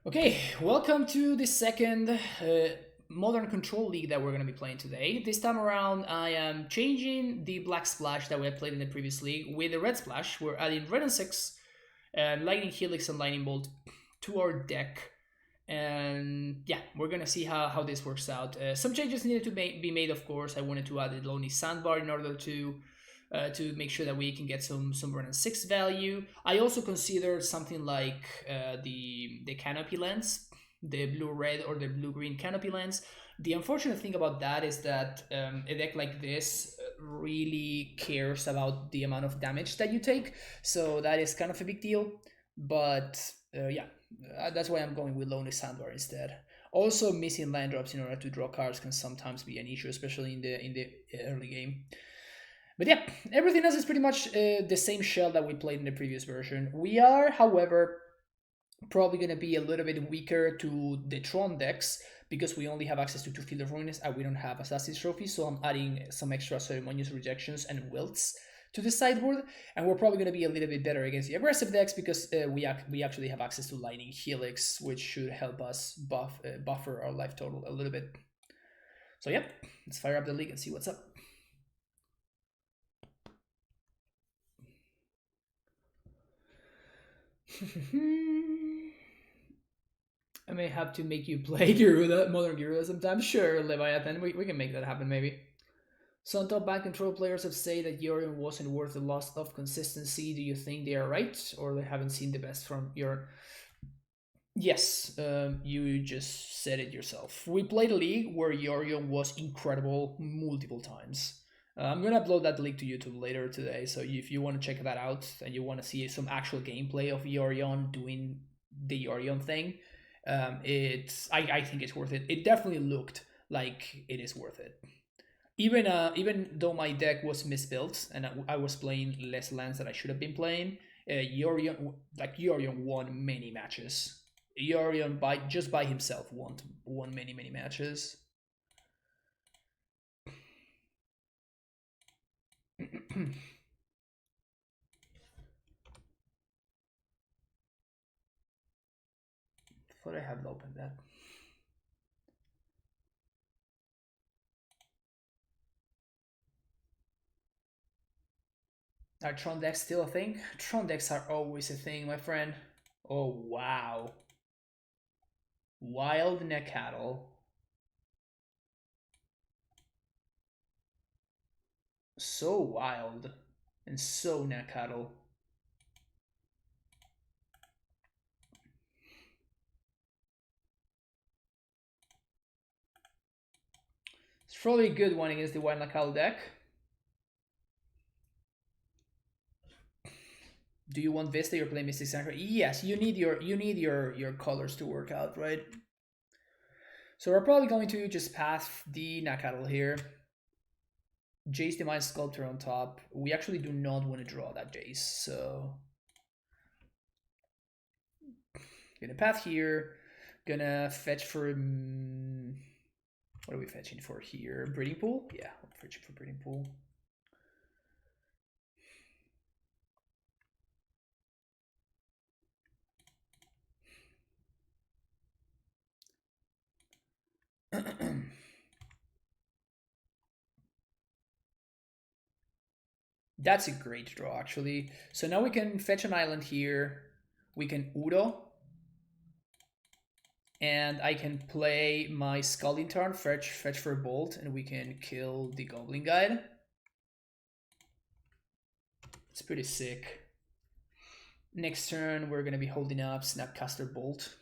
Okay, welcome to the second Modern Control League that we're going to be playing today. This time around, I am changing the Black Splash that we had played in the previous league with the Red Splash. We're adding Red and 6, Lightning Helix and Lightning Bolt to our deck. And yeah, we're going to see how this works out. Some changes needed to be made, of course. I wanted to add the Lonely Sandbar in order to make sure that we can get some run and 6 value. I also considered something like the canopy lens, the blue red or the blue green canopy lens. The unfortunate thing about that is that a deck like this really cares about the amount of damage that you take, so that is kind of a big deal. But yeah, that's why I'm going with Lonely Sandbar instead. Also, missing land drops in order to draw cards can sometimes be an issue, especially in the early game. But yeah, everything else is pretty much the same shell that we played in the previous version. We are, however, probably going to be a little bit weaker to the Tron decks because we only have access to 2 Field of Ruins and we don't have Assassin's Trophy, so I'm adding some extra Ceremonious Rejections and Wilts to the sideboard, and we're probably going to be a little bit better against the aggressive decks because we actually have access to Lightning Helix, which should help us buffer our life total a little bit. So yep, let's fire up the league and see what's up. I may have to make you play Modern Garuda sometime. Sure, Leviathan, we can make that happen maybe. Some top back control players have said that Yorion wasn't worth the loss of consistency. Do you think they are right, or they haven't seen the best from your? Yes, you just said it yourself. We played a league where Yorion was incredible multiple times. I'm gonna upload that league to YouTube later today, so if you want to check that out and you want to see some actual gameplay of Yorion doing the Yorion thing, I think it's worth it. It definitely looked like it is worth it. Even though my deck was misbuilt and I was playing less lands that I should have been playing, Yorion won many matches. Yorion by himself won many matches. Thought I had opened that. Are Tron decks still a thing? Tron decks are always a thing, my friend. Oh wow. Wild Necatl. So wild and so Necatl. It's probably a good one against the Wild Necatl deck. Do you want Vista? You're playing Mystic Sanctuary. Yes, you need your colors to work out, right? So we're probably going to just path the Nakatel here. Jace Divine Sculptor on top. We actually do not want to draw that Jace, so gonna path here. Gonna fetch for what are we fetching for here? Breeding Pool? Yeah, I'm fetching for Breeding Pool. That's a great draw, actually. So now we can fetch an island here. We can Udo. And I can play my Scalding Tarn, fetch for a Bolt, and we can kill the Goblin Guide. It's pretty sick. Next turn, we're going to be holding up Snapcaster Bolt.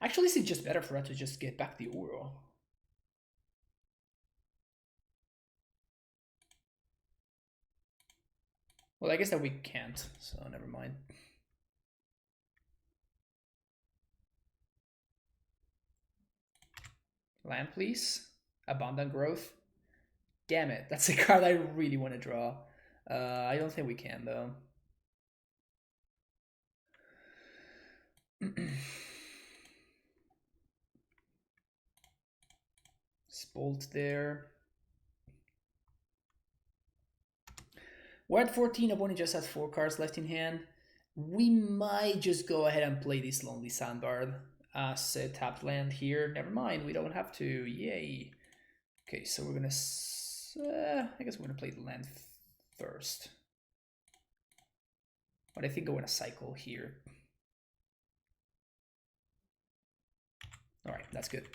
Actually, it's just better for us to just get back the Uro. Well, I guess that we can't, so never mind. Land, please. Abundant Growth. Damn it, that's a card I really want to draw. I don't think we can, though. Bolt there. We're at 14, opponent just has 4 cards left in hand. We might just go ahead and play this Lonely Sandbar as a tapped land here. Never mind, we don't have to. Yay. Okay, so we're gonna... I guess we're gonna play the land first. But I think I want to cycle here. Alright, that's good.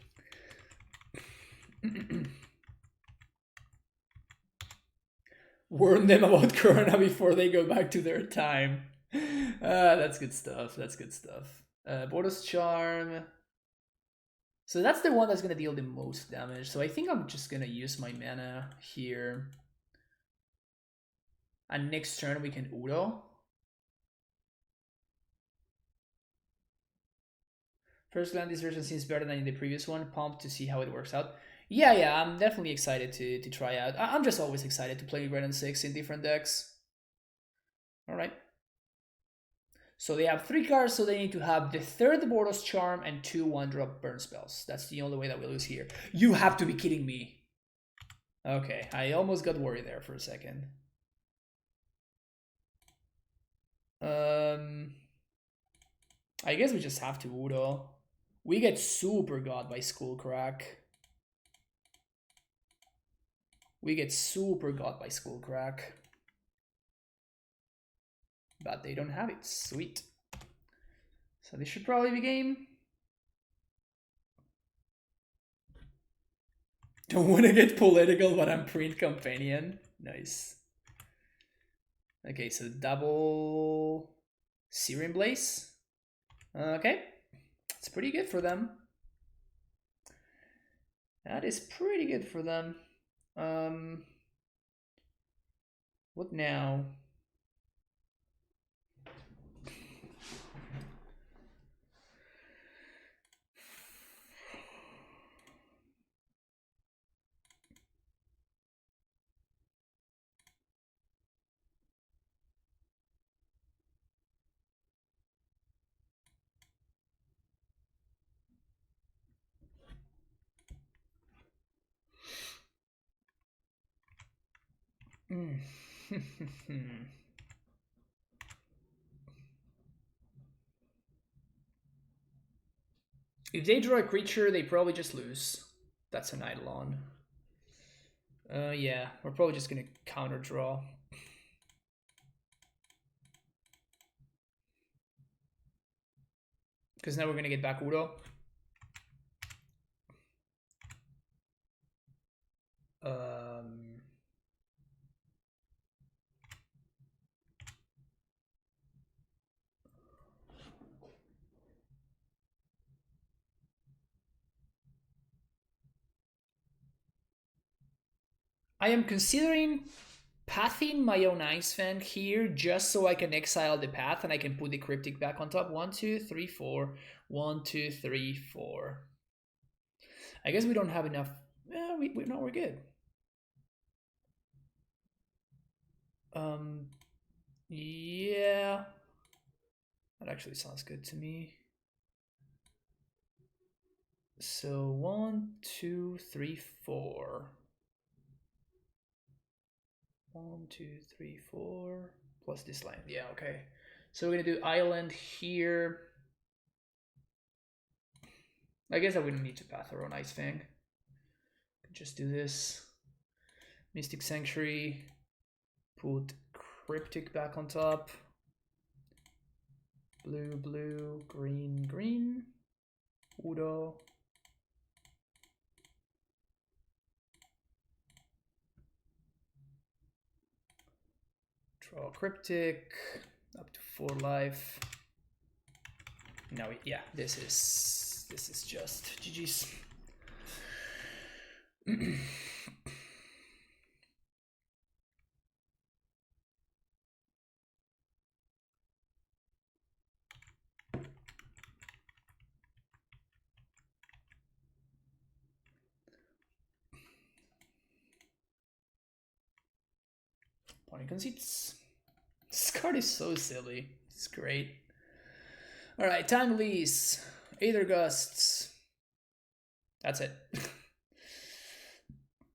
Warn them about Corona before they go back to their time. That's good stuff. That's good stuff. Bordos Charm. So that's the one that's going to deal the most damage. So I think I'm just going to use my mana here. And next turn we can Uro. First land, this version seems better than in the previous one. Pumped to see how it works out. Yeah, I'm definitely excited to try out. I'm just always excited to play Red and 6 in different decks. Alright. So they have 3 cards, so they need to have the 3rd Bordos Charm and 2 1-drop burn spells. That's the only way that we lose here. You have to be kidding me. Okay, I almost got worried there for a second. I guess we just have to Udo. We get super got by Skullcrack. We get super got by Skullcrack. But they don't have it. Sweet. So this should probably be game. Don't want to get political, but I'm print companion. Nice. Okay, so double Searing Blaze. Okay. It's pretty good for them. That is pretty good for them. What now? If they draw a creature, they probably just lose. That's an Eidolon. Yeah, we're probably just gonna counter draw. Because now we're gonna get back Udo. I am considering pathing my own Ice Fang here just so I can exile the path and I can put the Cryptic back on top. 1, 2, 3, 4. 1, 2, 3, 4. I guess we don't have enough. No, we're good. Yeah. That actually sounds good to me. So 1, 2, 3, 4. 1, 2, 3, 4. Plus this land. Yeah, okay. So we're gonna do island here. I guess I wouldn't need to path our own Ice Fang. Just do this. Mystic Sanctuary. Put Cryptic back on top. Blue, blue, green, green. Udo. Draw Cryptic. Up to 4 life. Now, yeah, this is just GG's. Pony Conceits. This card is so silly. It's great. Alright, time release. Aether Gusts. That's it.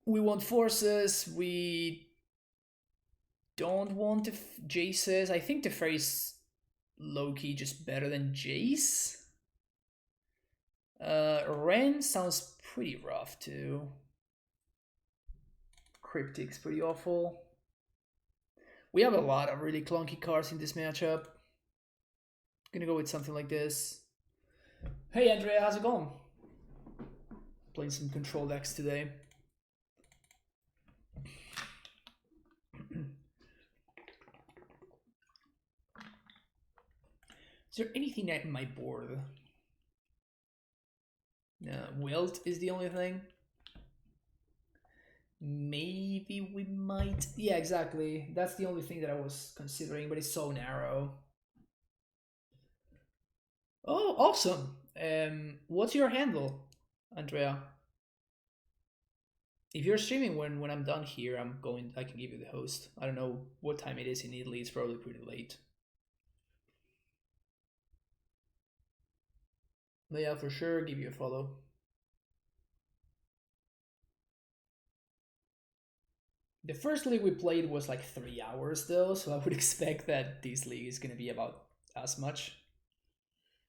We want forces. We don't want the Jaces. I think the Fairy's low-key just better than Jace. Ren sounds pretty rough too. Cryptic's pretty awful. We have a lot of really clunky cards in this matchup. Gonna go with something like this. Hey Andrea, how's it going? Playing some control decks today. Is there anything in my board? No, Wilt is the only thing. Maybe we might. Yeah, exactly. That's the only thing that I was considering, but it's so narrow. Oh, awesome. What's your handle, Andrea? If you're streaming when I'm done here, I can give you the host. I don't know what time it is in Italy. It's probably pretty late. Naya, for sure, give you a follow. The first league we played was like 3 hours though, so I would expect that this league is gonna be about as much.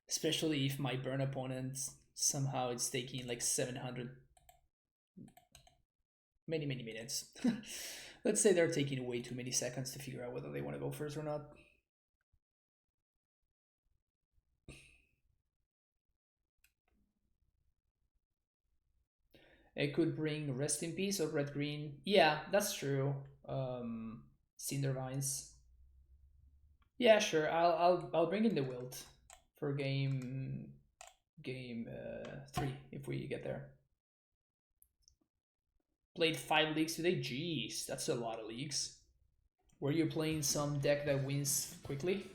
Especially if my burn opponent somehow it's taking like 700 many minutes. Let's say they're taking way too many seconds to figure out whether they want to go first or not. It could bring Rest in Peace or Red Green. Yeah, that's true. Cindervines. Yeah, sure. I'll bring in the Wilt for game 3 if we get there. Played 5 leagues today. Jeez, that's a lot of leagues. Were you playing some deck that wins quickly?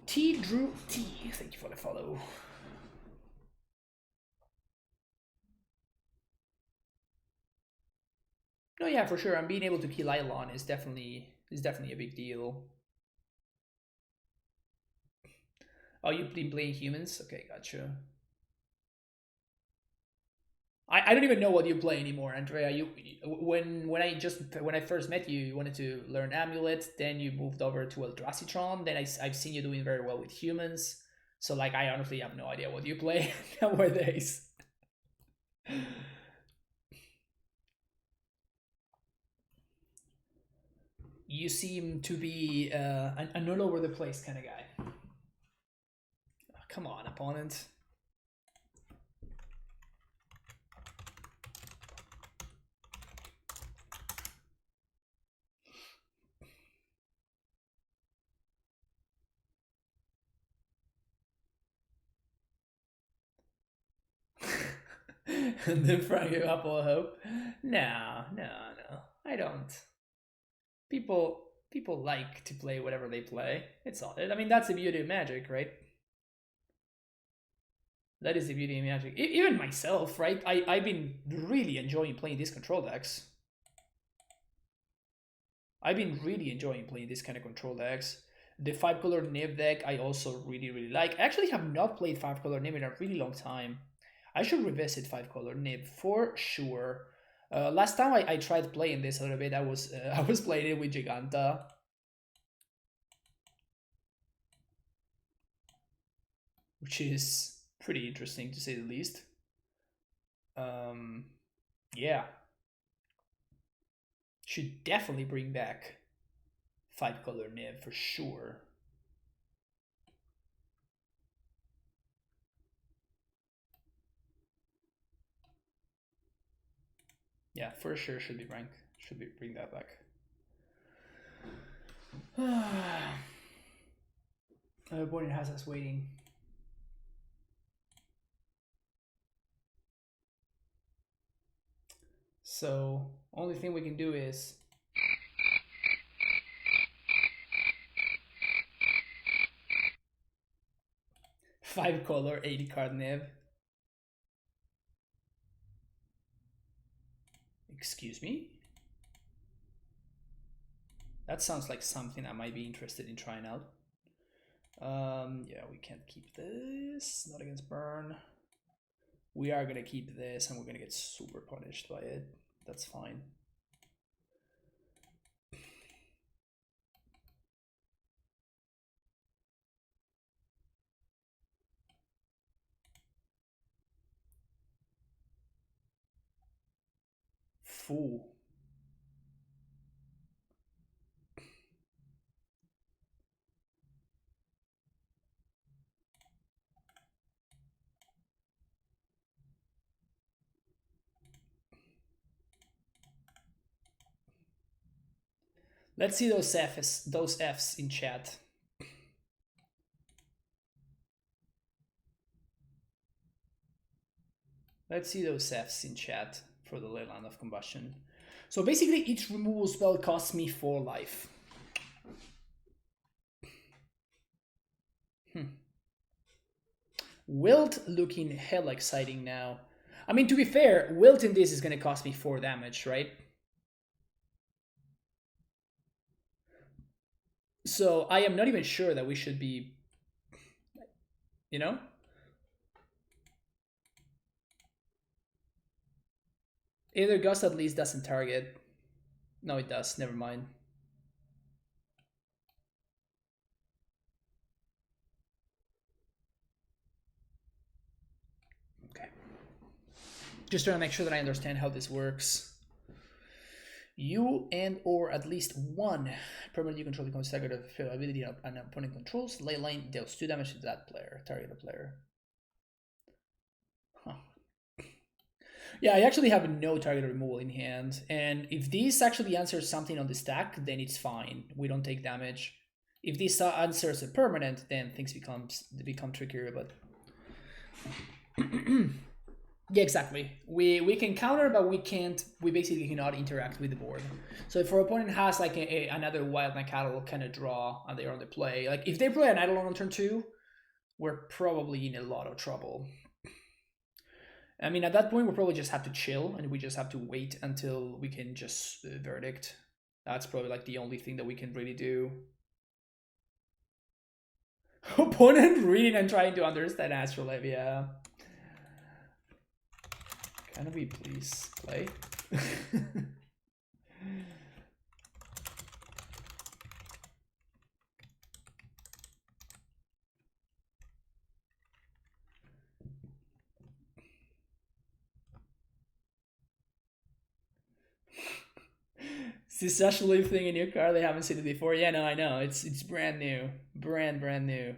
T Drew T, thank you for the follow. No, yeah, for sure. Being able to kill Eidolon is definitely a big deal. Oh, you've been playing humans? Okay, gotcha. I don't even know what you play anymore, Andrea. You when I first met you, you wanted to learn Amulet, then you moved over to Eldracitron. Then I've seen you doing very well with humans. So like I honestly have no idea what you play nowadays. You seem to be an all over the place kind of guy. Oh, come on, opponent. And then Frank gave up all hope. No, I don't. People like to play whatever they play. It's all. I mean, that's the beauty of Magic, right? That is the beauty of Magic. Even myself, right? I've been really enjoying playing these control decks. I've been really enjoying playing this kind of control decks. The 5-color Nib deck I also really like. I actually have not played 5-color Nib in a really long time. I should revisit 5-color Nib for sure. Last time I tried playing this a little bit, I was playing it with Giganta. Which is pretty interesting to say the least. Yeah. Should definitely bring back 5-color Nib for sure. Yeah, for sure should bring that back. Born has us waiting. So only thing we can do is five color 80 card Nib. Excuse me? That sounds like something I might be interested in trying out. Yeah, we can't keep this. Not against burn. We are gonna keep this, and we're gonna get super punished by it. That's fine. Fool. Let's see those Fs in chat. Let's see those Fs in chat for the Leyline of Combustion. So basically, each removal spell costs me 4 life. Wilt looking hella exciting now. I mean, to be fair, Wilt in this is going to cost me 4 damage, right? So I am not even sure that we should be, you know? Either Gust at least doesn't target. No, it does. Never mind. Okay. Just trying to make sure that I understand how this works. You and or at least one permanent you control becomes staggered of ability an opponent controls. Leyline deals 2 damage to that player, target player. Huh. Yeah, I actually have no target removal in hand, and if this actually answers something on the stack, then it's fine. We don't take damage. If this answers a permanent, then things become trickier, but yeah, exactly. We can counter, but we can't. We basically cannot interact with the board. So if our opponent has like another wild Nacatl kind of draw and they're on the play, like if they play an Eidolon on turn 2, we're probably in a lot of trouble. I mean, at that point, we probably just have to chill and we just have to wait until we can just verdict. That's probably like the only thing that we can really do. Opponent reading and trying to understand Astrolabe, yeah. Can we please play? Is this Astrolabe thing in your car? They haven't seen it before. Yeah, no, I know. It's brand new. Brand new.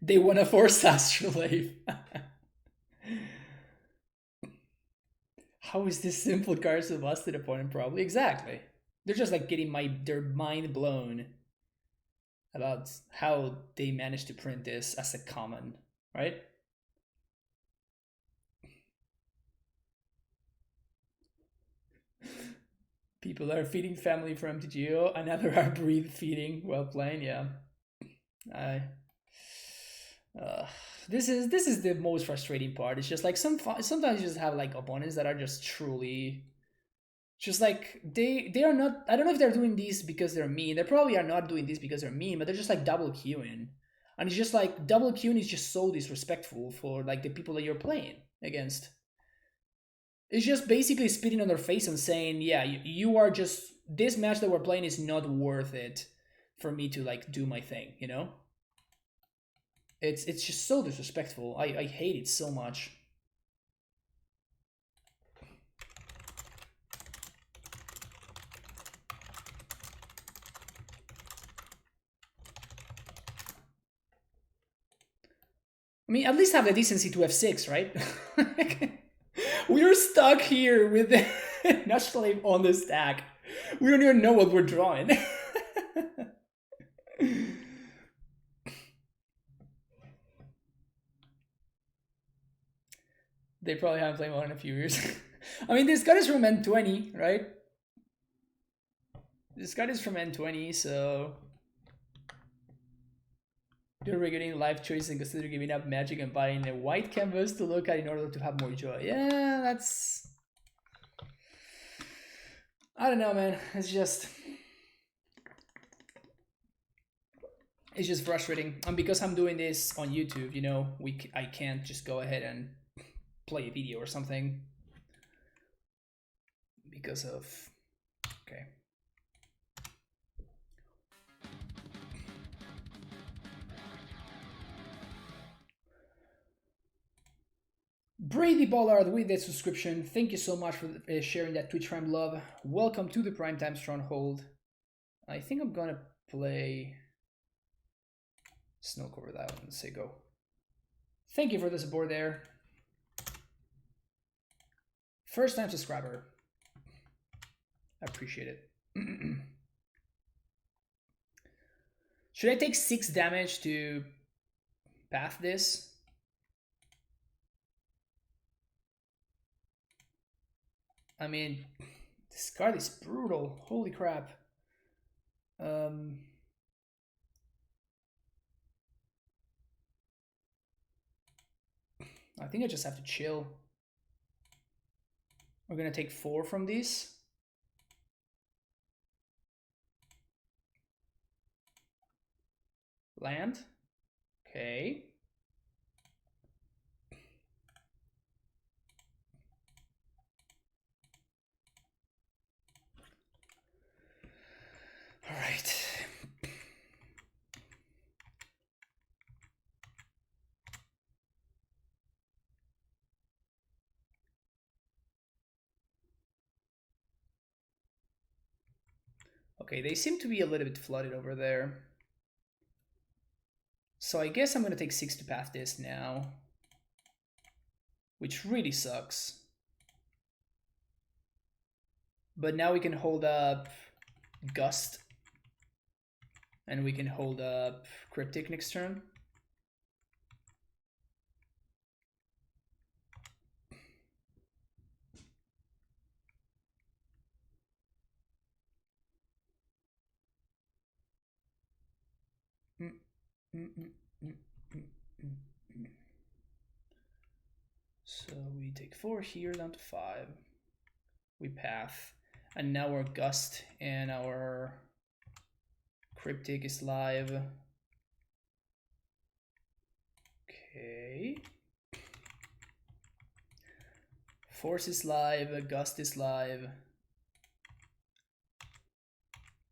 They want to force Astrolabe. How is this simple card so busted opponent? Probably exactly. They're just like getting their mind blown about how they managed to print this as a common, right? People are feeding family from TGO, another are breathe feeding while playing. Yeah, this is the most frustrating part. It's just like sometimes you just have like opponents that are just truly just like they are not. I don't know if they're doing this because they're mean. They probably are not doing this because they're mean, but they're just like double queuing, and it's just like double queuing is just so disrespectful for like the people that you're playing against. It's just basically spitting on their face and saying, yeah, you are just this match that we're playing is not worth it for me to like do my thing, you know? It's just so disrespectful. I hate it so much. I mean, at least have the decency to F6, right? We're stuck here with the Nashleif on the stack. We don't even know what we're drawing. They probably haven't played Modern in a few years. I mean, this card is from N20, right? This card is from N20, so you're regretting life choice and consider giving up magic and buying a white canvas to look at in order to have more joy. Yeah, that's I don't know, man. It's just frustrating. And because I'm doing this on YouTube, you know, I can't just go ahead and play a video or something because of okay. Brady Bollard with that subscription. Thank you so much for sharing that Twitch Prime love. Welcome to the Primetime Stronghold. I think I'm gonna play Snow Covered Island. Let's say go. Thank you for the support there. First time subscriber. I appreciate it. Should I take 6 damage to path this? I mean, this card is brutal. Holy crap. I think I just have to chill. We're gonna take 4 from these. Land. Okay. All right. Okay, they seem to be a little bit flooded over there. So I guess I'm going to take 6 to path this now, which really sucks. But now we can hold up Gust, and we can hold up Cryptic next turn. So we take 4 here, down to 5. We path, and now our Gust and our Cryptic is live. Okay. Force is live, Gust is live.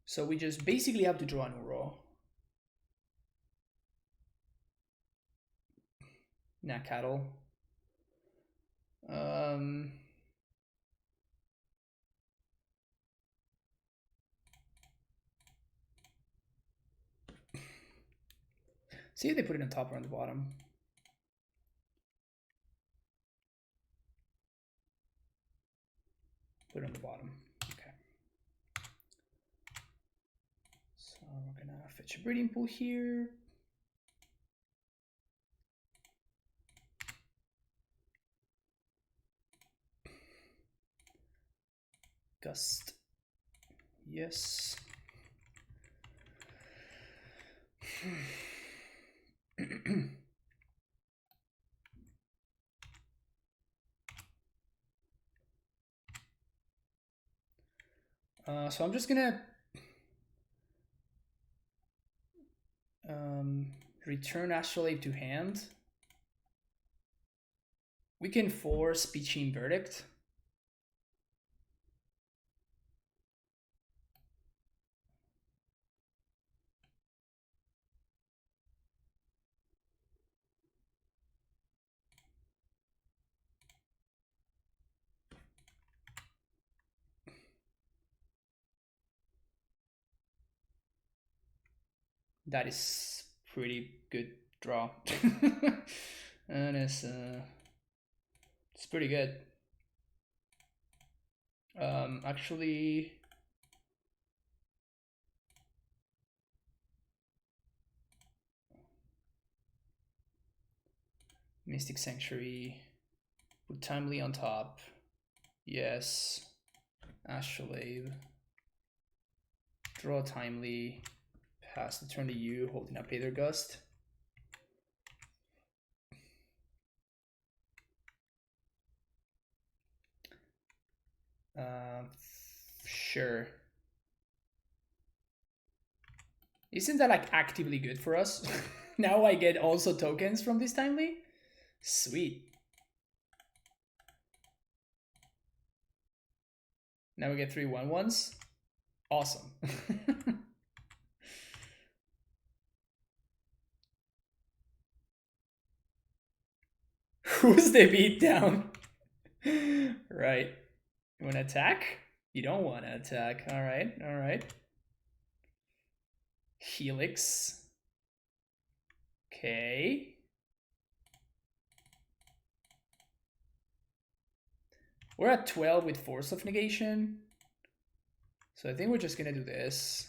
So we just basically have to draw an Uro. Nah, cattle. See if they put it on top or on the bottom. Put it on the bottom. Okay. So we're gonna fetch a breeding pool here. Gust. Yes. So I'm just gonna return Astrolabe to hand. We can force Pitching Verdict. That is pretty good draw. And it's pretty good. Actually, Mystic Sanctuary, put Timely on top. Yes. Astrolabe. Draw Timely. Pass the turn to you, holding up Aether Gust. Sure. Isn't that like actively good for us? Now I get also tokens from this timely? Sweet. Now we get 3 1/1s. Awesome. Who's the beatdown? Right. You want to attack? You don't want to attack. All right. All right. Helix. Okay. We're at 12 with Force of Negation. So I think we're just going to do this.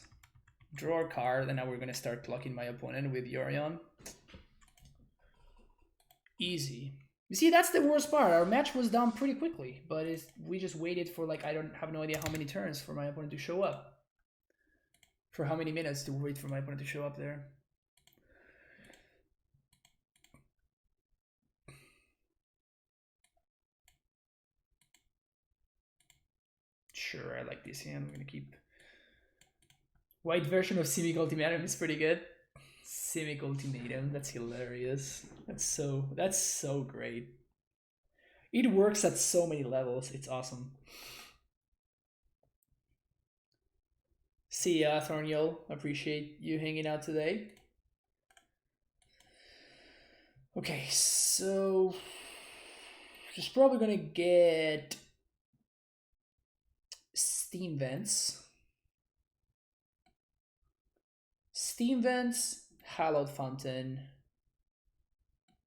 Draw a card, and now we're going to start plucking my opponent with Yorion. Easy. You see, that's the worst part. Our match was done pretty quickly, but we just waited for like, I don't have no idea how many turns for my opponent to show up. For how many minutes to wait for my opponent to show up there. Sure, I like this hand. I'm going to keep... White version of Simic Ultimatum is pretty good. Simic Ultimatum, that's hilarious. That's so great. It works at so many levels. It's awesome. See ya, Thorniel. Appreciate you hanging out today. Okay, so she's probably gonna get Steam Vents. Steam Vents, Hallowed Fountain,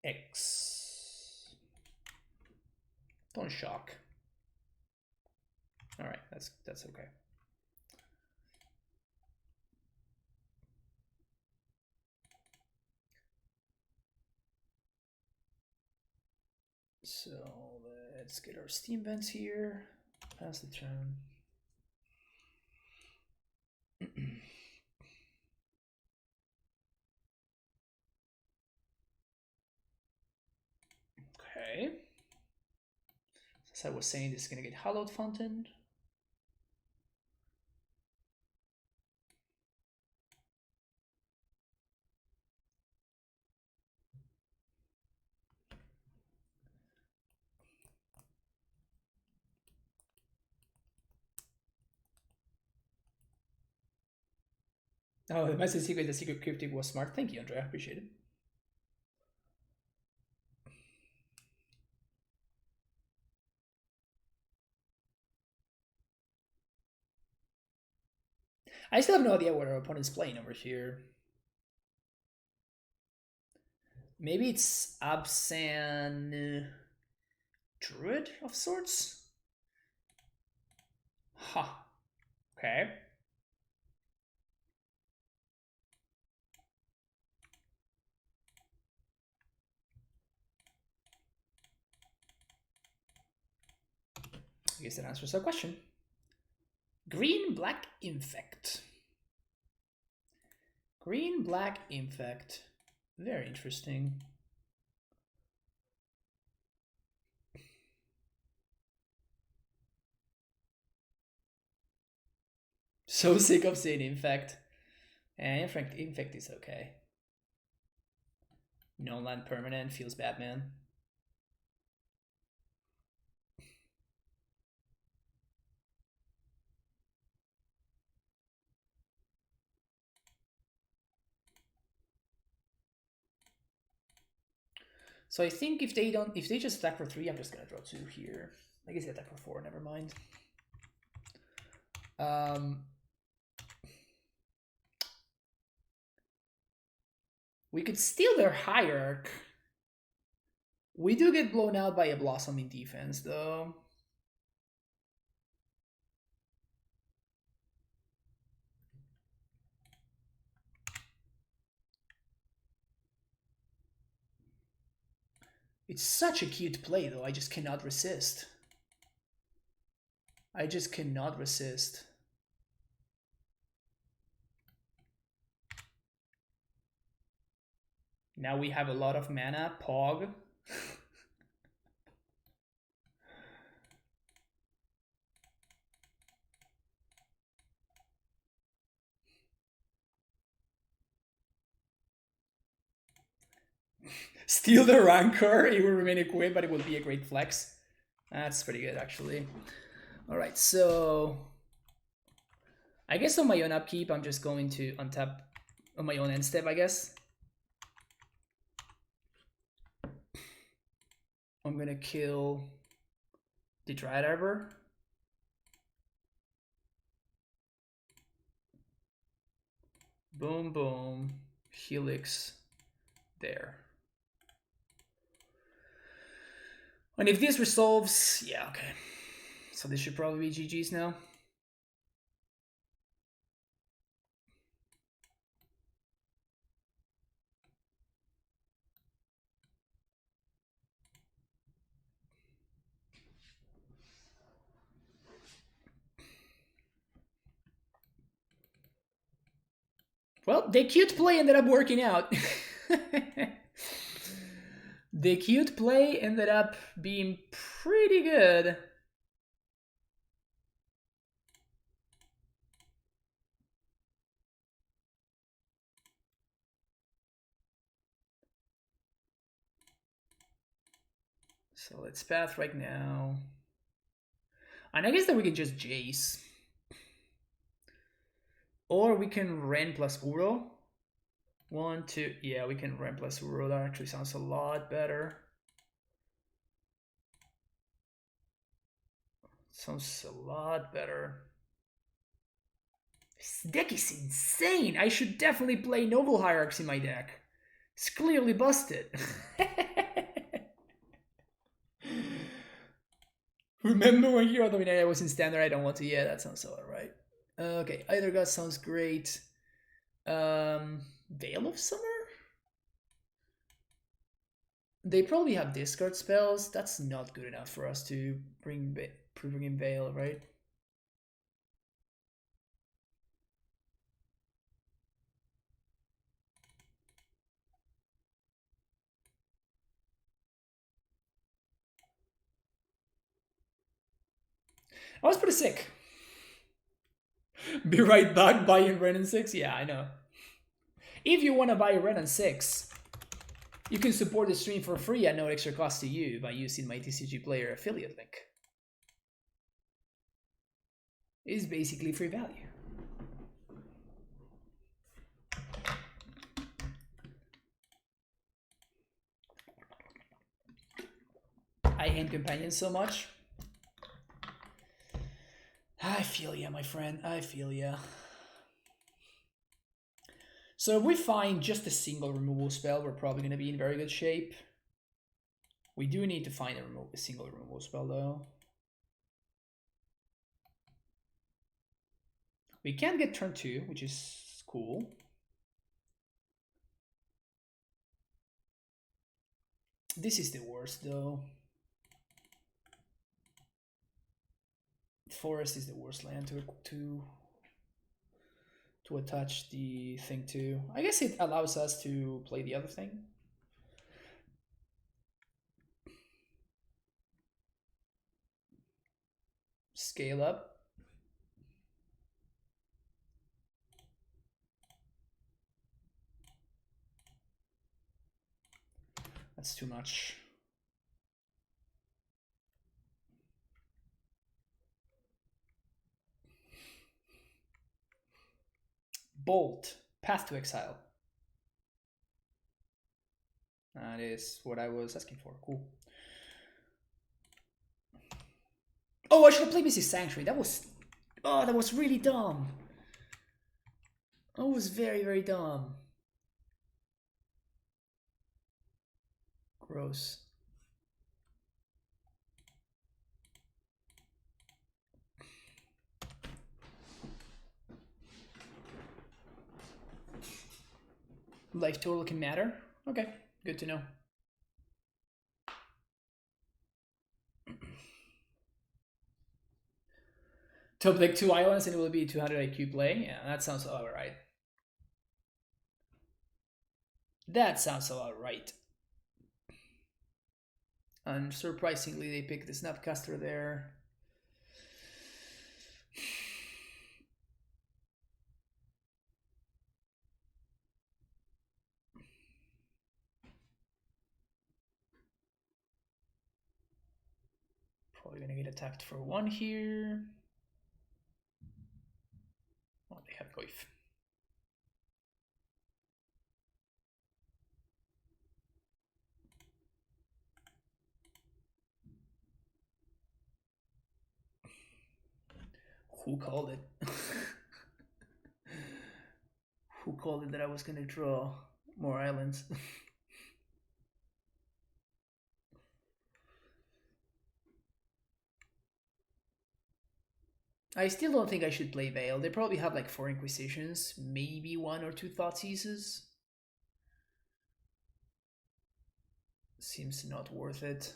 X. Don't shock. All right, that's okay. So let's get our Steam Vents here. Pass the turn. Okay. As I was saying, this is gonna get Hallowed Fountain. Oh, the message secret, the secret cryptic was smart. Thank you, Andrea. Appreciate it. I still have no idea what our opponent's playing over here. Maybe it's Absan Druid of sorts? Huh. Okay. I guess that answers our question. Green, black, infect. Green, black, infect. Very interesting. So sick of seeing infect. And infect is okay. No land permanent feels bad, man. So I think if they just attack for 3, I'm just gonna draw 2 here. I guess they attack for 4, never mind. We could steal their Hierarch. We do get blown out by a Blossoming Defense, though. It's such a cute play, though. I just cannot resist. I just cannot resist. Now we have a lot of mana. Pog. Steal the Rancor. It will remain equipped, but it will be a great flex. That's pretty good, actually. Alright, so... I guess on my own upkeep, I'm just going to untap on my own end step, I guess. I'm gonna kill the Dryad Arbor. Boom, boom. Helix there. And if this resolves, yeah, okay. So this should probably be GG's now. Well, the cute play ended up working out. The cute play ended up being pretty good. So let's path right now. And I guess that we can just Jace. Or we can Ren plus Uro. 1, 2, yeah, we can Ren plus Uro. That actually sounds a lot better. Sounds a lot better. This deck is insane. I should definitely play Noble Hierarchs in my deck. It's clearly busted. Remember when Hero Dominator was in standard? I don't want to. Yeah, that sounds alright. Okay, Either God sounds great. Veil of Summer? They probably have discard spells. That's not good enough for us to bring in Veil, right? I was pretty sick. Be right back buying Renin 6? Yeah, I know. If you want to buy Renin 6, you can support the stream for free at no extra cost to you by using my TCG Player affiliate link. It's basically free value. I hate companions so much. I feel ya, my friend. I feel ya. So if we find just a single removal spell, we're probably going to be in very good shape. We do need to find a single removal spell, though. We can get turn 2, which is cool. This is the worst, though. Forest is the worst land to attach the thing to. I guess it allows us to play the other thing. Scale up. That's too much. Bolt. Path to Exile. That is what I was asking for. Cool. Oh, I should have played Mrs. Sanctuary. That was really dumb. That was very, very dumb. Gross. Life total can matter? Okay, good to know. Top deck 2 islands and it will be 200 IQ play? Yeah, that sounds alright. That sounds alright. And surprisingly, they picked the Snapcaster there. we're gonna get attacked for 1 here. Oh, they have Goif. Who called it? Who called it that I was gonna draw more islands? I still don't think I should play Veil. They probably have like 4 Inquisitions, maybe 1 or 2 Thoughtseizes. Seems not worth it.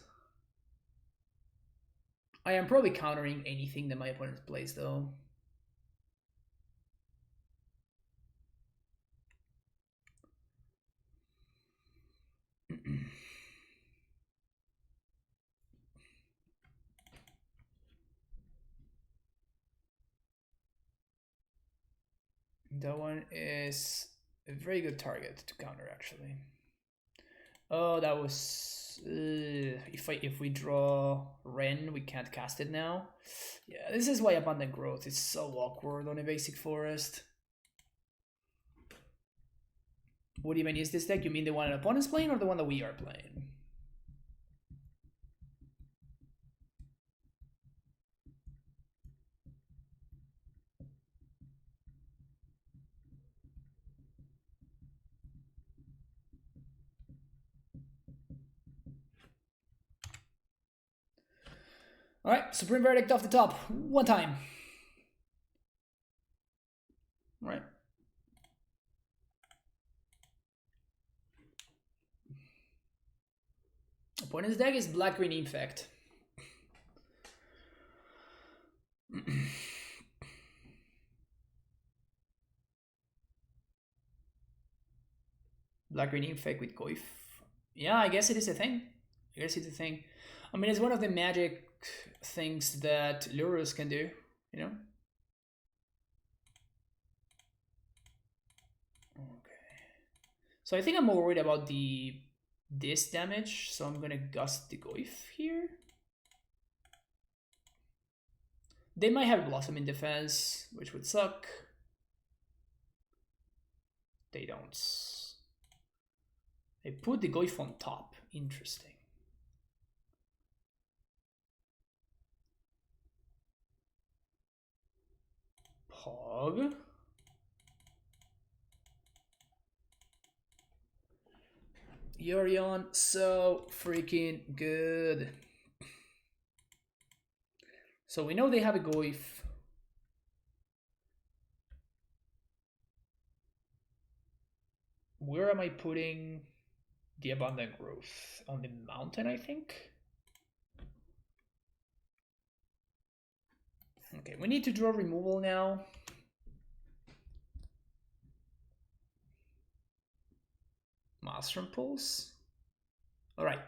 I am probably countering anything that my opponent plays though. That one is a very good target to counter actually. Oh, that was if we draw Ren, we can't cast it now. Yeah, this is why Abundant Growth is so awkward on a basic forest. What even is this deck? You mean the one an opponent's playing or the one that we are playing? Alright, Supreme Verdict off the top. 1 time. Right. Opponent's deck is Black-Green Infect. Black-Green Infect with Goif. Yeah, I guess it is a thing. I guess it's a thing. I mean, it's one of the magic things that Lurrus can do, you know? Okay. So I think I'm more worried about this damage, so I'm gonna gust the Goif here. They might have Blossom in defense, which would suck. They don't. They put the Goif on top. Interesting. Pog. Yorion, so freaking good. So we know they have a Goif. Where am I putting the Abundant Growth? On the mountain, I think. Okay, we need to draw removal now. Maelstrom Pulse. Alright.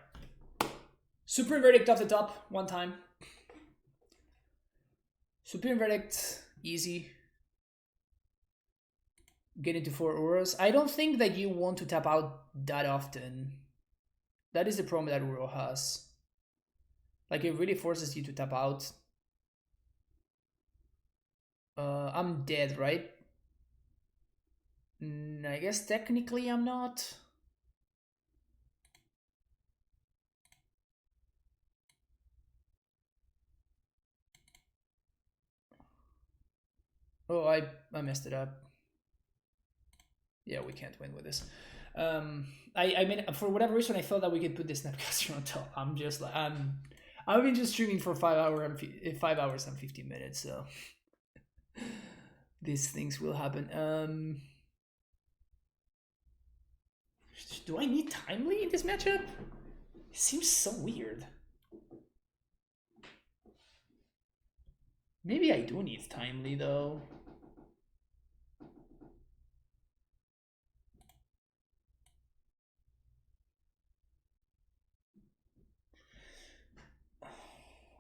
Supreme Verdict off the top, 1 time. Supreme Verdict, easy. Get into 4 Uros. I don't think that you want to tap out that often. That is the problem that Uro has. Like, it really forces you to tap out. I'm dead, right? I guess technically I'm not. Oh, I messed it up. Yeah, we can't win with this. I mean, for whatever reason, I thought that we could put this Snapcaster on top. I'm just like, I've been just streaming for 5 hours and 15 minutes, so these things will happen. Do I need Timely in this matchup? It seems so weird. Maybe I do need Timely though.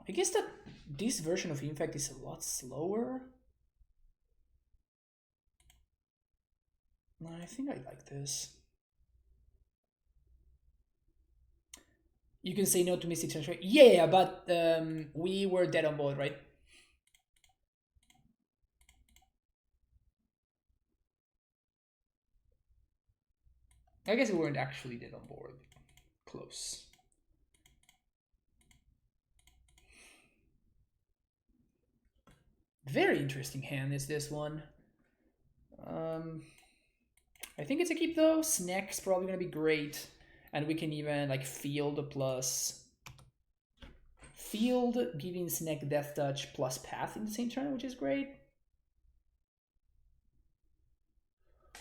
I guess that this version of Infect is a lot slower. No, I think I like this. You can say no to Mystic Sanctuary. Yeah, but we were dead on board, right? I guess we weren't actually dead on board. Close. Very interesting hand is this one. I think it's a keep though. Snack's probably gonna be great. And we can even like field plus field, giving Snack Death Touch plus Path in the same turn, which is great.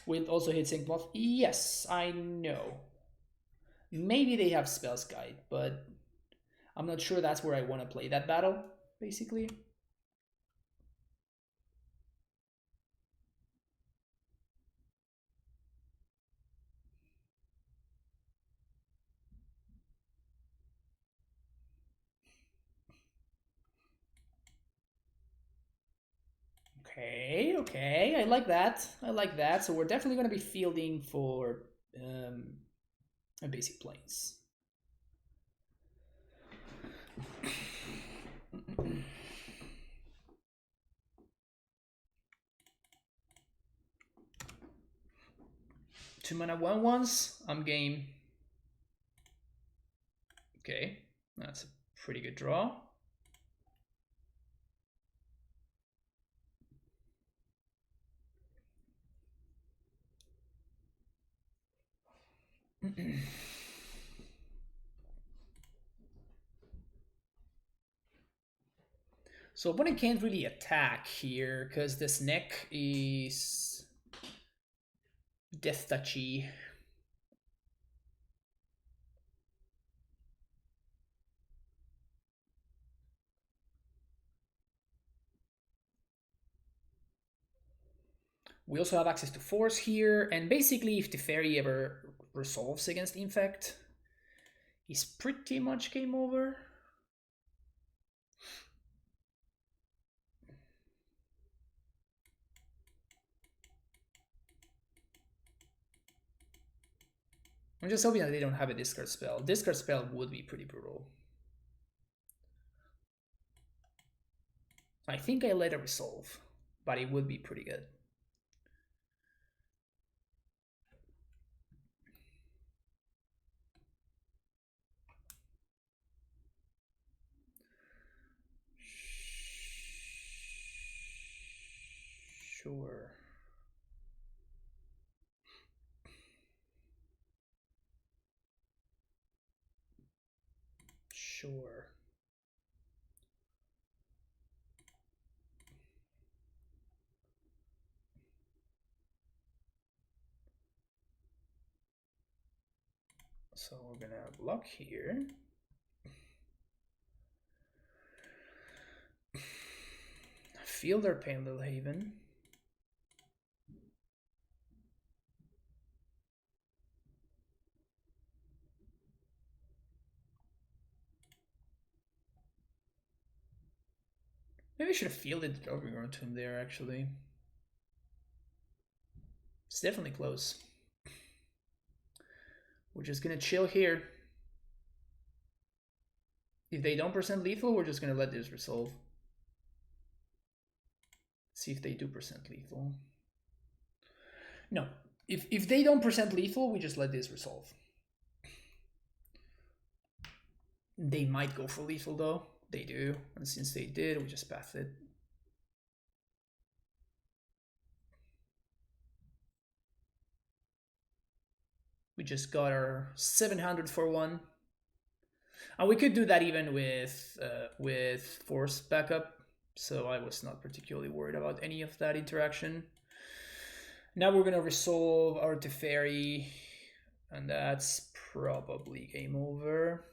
Will also hit Sync Moth. Yes, I know. Maybe they have Spells Guide, but I'm not sure that's where I want to play that battle, basically. Okay, okay, I like that. I like that. So we're definitely going to be fielding for basic planes. Two mana 1/1s. I'm game. Okay, that's a pretty good draw. So opponent can't really attack here because this neck is death touchy. We also have access to force here, and basically if the fairy ever resolves against Infect, he's pretty much game over. I'm just hoping that they don't have a discard spell. Discard spell would be pretty brutal. I think I let it resolve, but it would be pretty good. Sure. Sure. So we're gonna block here. Feel their pain, Little Haven. Maybe I should have fielded the Overgrown Tomb there, actually. It's definitely close. We're just gonna chill here. If they don't percent lethal, we're just gonna let this resolve. See if they do percent lethal. No, if they don't percent lethal, we just let this resolve. They might go for lethal though. They do, and since they did, we just path it. We just got our 700 for one. And we could do that even with force backup, so I was not particularly worried about any of that interaction. Now we're gonna resolve our Teferi, and that's probably game over.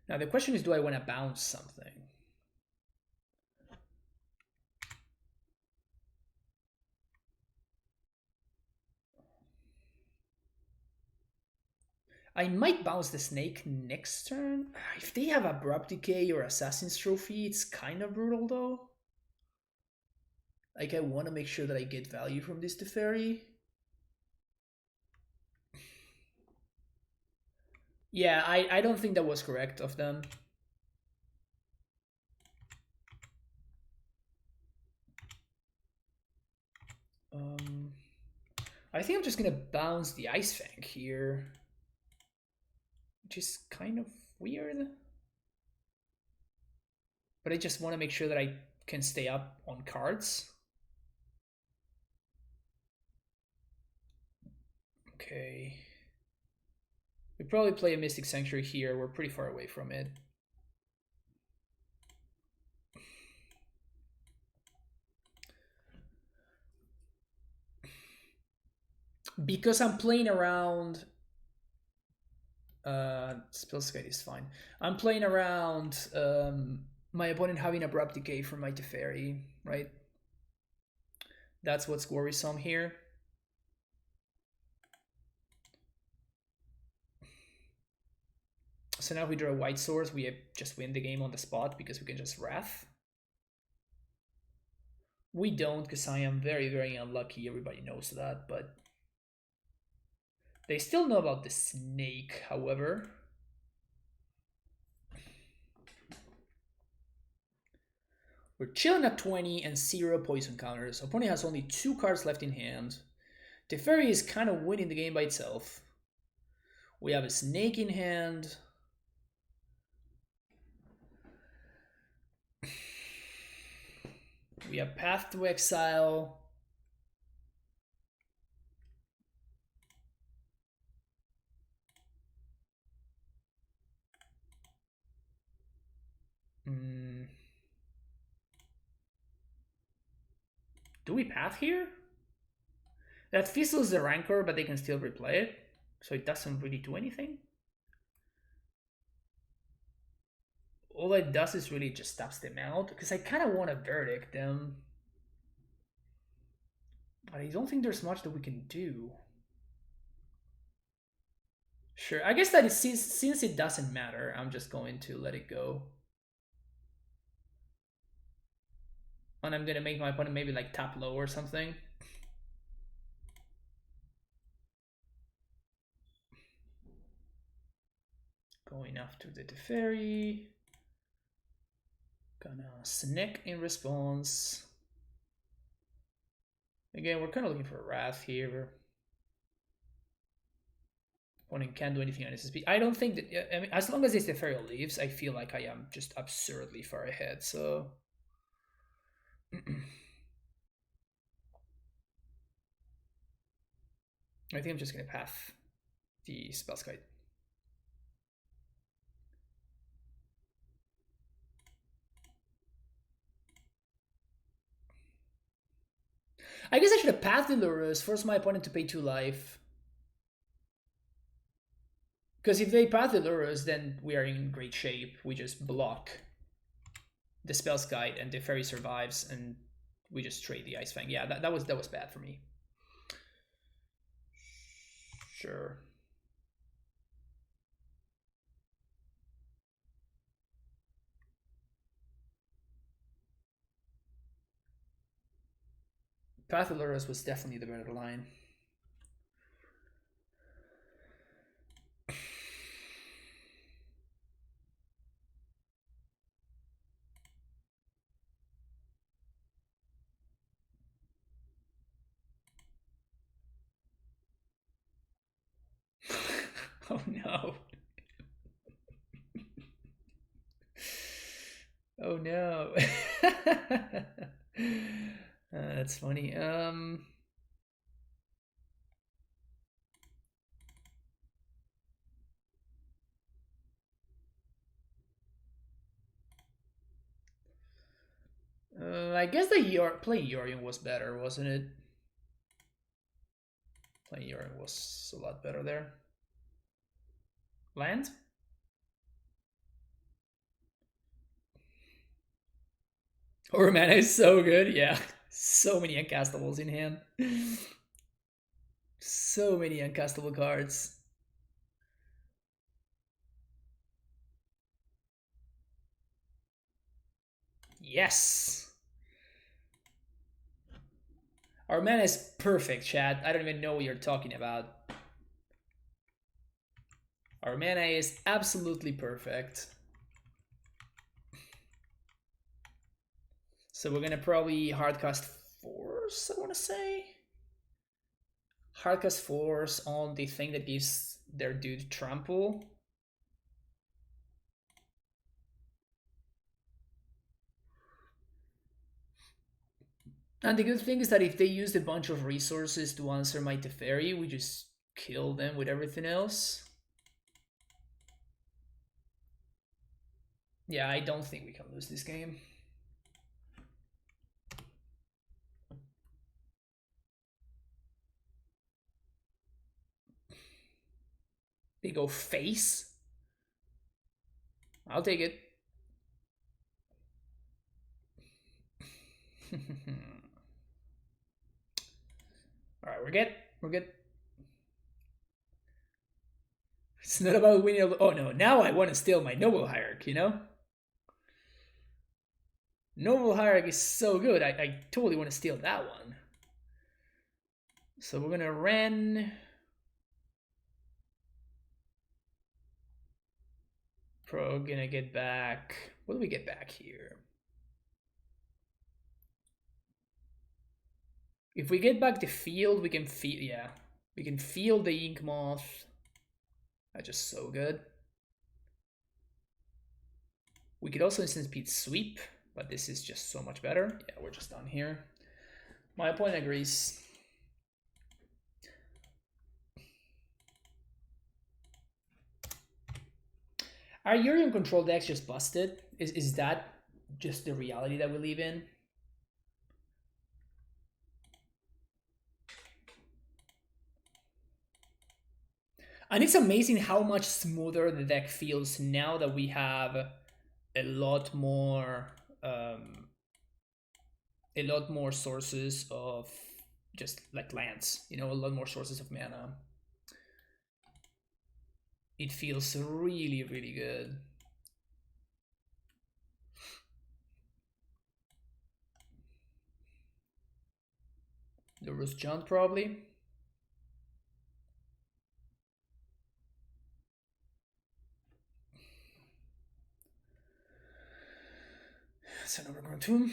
Now the question is, do I want to bounce something? I might bounce the snake next turn. If they have Abrupt Decay or Assassin's Trophy, it's kind of brutal though. Like, I want to make sure that I get value from this Teferi. Yeah, I don't think that was correct of them. I think I'm just gonna bounce the Ice Fang here, which is kind of weird. But I just want to make sure that I can stay up on cards. Okay. We probably play a Mystic Sanctuary here. We're pretty far away from it. Because I'm playing around... Spellskite is fine. I'm playing around my opponent having Abrupt Decay from my Teferi, right? That's what's worrisome here. So now if we draw a White Source, we just win the game on the spot because we can just Wrath. We don't, because I am very, very unlucky. Everybody knows that, but they still know about the snake, however. We're chilling at 20 and 0 poison counters. Opponent has only 2 cards left in hand. Teferi is kind of winning the game by itself. We have a snake in hand. We have Path to Exile. Do we Path here? That fizzles the Rancor, but they can still replay it. So it doesn't really do anything. All it does is really just taps them out. Because I kind of want to Verdict them. But I don't think there's much that we can do. Sure, I guess that is, since it doesn't matter, I'm just going to let it go. And I'm gonna make my opponent maybe like tap low or something. Going after the Teferi. Gonna Snake in response. Again, we're kind of looking for a Wrath here. Opponent can't do anything on SSP. I don't think that, I mean, as long as this Teferi leaves, I feel like I am just absurdly far ahead, so... I think I'm just gonna Path the Spellskite. I guess I should have Pathed the Lurrus, force my opponent to pay 2 life. Because if they Path the Lurrus, then we are in great shape. We just block the Spellskite and the Fairy survives, and we just trade the Ice Fang. Yeah, that was bad for me. Sure. Path of Lurrus was definitely the better line. Oh no. Oh no. That's funny. I guess the playing Yorion was better, wasn't it? Playing Yorion was a lot better there. Land? Or mana is so good, yeah. So many uncastables in hand. So many uncastable cards. Yes! Our mana is perfect, chat. I don't even know what you're talking about. Our mana is absolutely perfect. So we're gonna probably hardcast Force, I wanna say. Hardcast Force on the thing that gives their dude trample. And the good thing is that if they used a bunch of resources to answer my Teferi, we just kill them with everything else. Yeah, I don't think we can lose this game. They go face. I'll take it. Alright, we're good. We're good. It's not about winning. Oh no, now I want to steal my Noble Hierarch, you know? Noble Hierarch is so good. I totally want to steal that one. So we're gonna Ren. Pro gonna get back. What do we get back here? If we get back the field, we can feel. Yeah, we can feel the Ink Moth. That's just so good. We could also instant speed sweep, but this is just so much better. Yeah, we're just done here. My opponent agrees. Our Yorion control decks just busted. Is that just the reality that we live in? And it's amazing how much smoother the deck feels now that we have a lot more sources of just like lands, you know, a lot more sources of mana. It feels really, really good. Lurrus Jaunt probably. So now we're going to.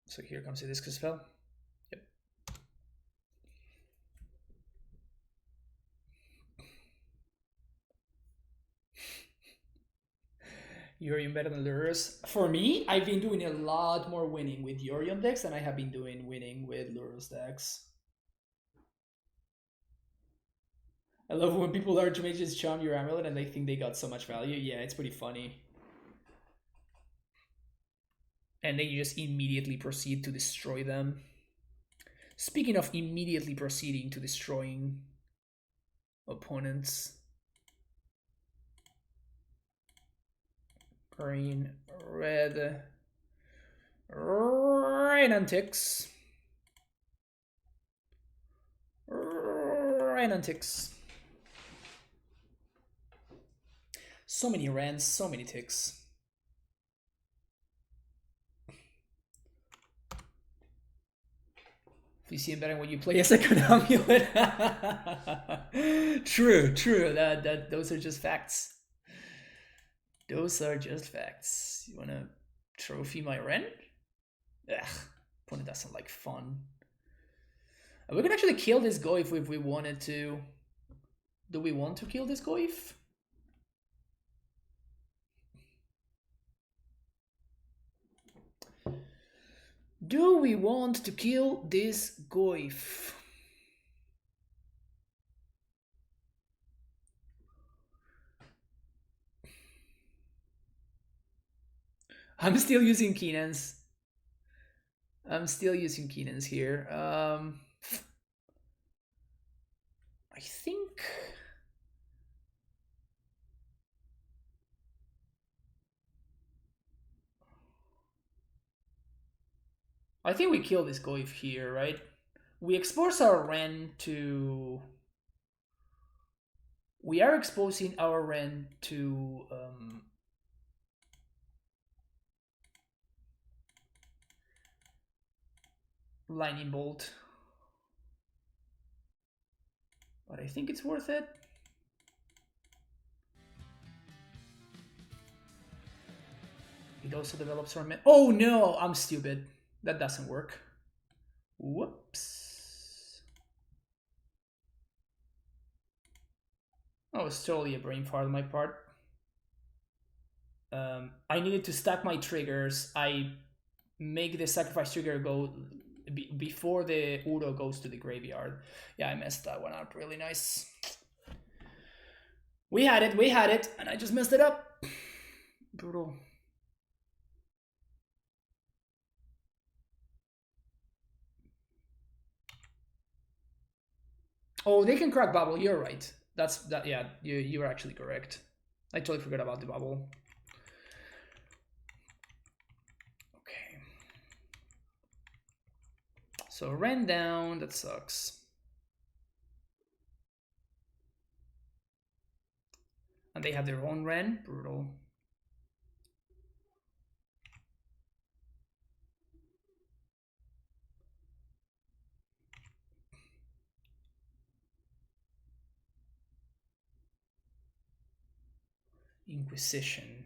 So here comes the Discus Spell. Yep. Yorion better than Lurrus. For me, I've been doing a lot more winning with Yorion decks than I have been doing winning with Lurrus decks. I love when people Archmages charm your amulet and they think they got so much value. Yeah, it's pretty funny. And then you just immediately proceed to destroy them. Speaking of immediately proceeding to destroying opponents. Green, red, rain on ticks. Rain on ticks. So many rans, so many ticks. You see him better when you play a second amulet. True, true. That those are just facts. Those are just facts. You wanna trophy my Ren? Ugh, opponent doesn't like fun. We can actually kill this Goif if we wanted to. Do we want to kill this Goif? Do we want to kill this Goif? I'm still using Keenan's. I'm still using Keenan's here. I think... I think we kill this Goif here, right? We expose our Ren to... We are exposing our Ren to... lightning bolt. But I think it's worth it. It also develops our... Oh no, I'm stupid. That doesn't work. Whoops. Oh, it's totally a brain fart on my part. I needed to stack my triggers. I make the sacrifice trigger go before the Uro goes to the graveyard. Yeah, I messed that one up. Really nice. We had it, and I just messed it up. Brutal. Oh, they can crack bubble. You're right. That's that. Yeah, you're actually correct. I totally forgot about the bubble. Okay. So ran down. That sucks. And they have their own Ren. Brutal. Inquisition.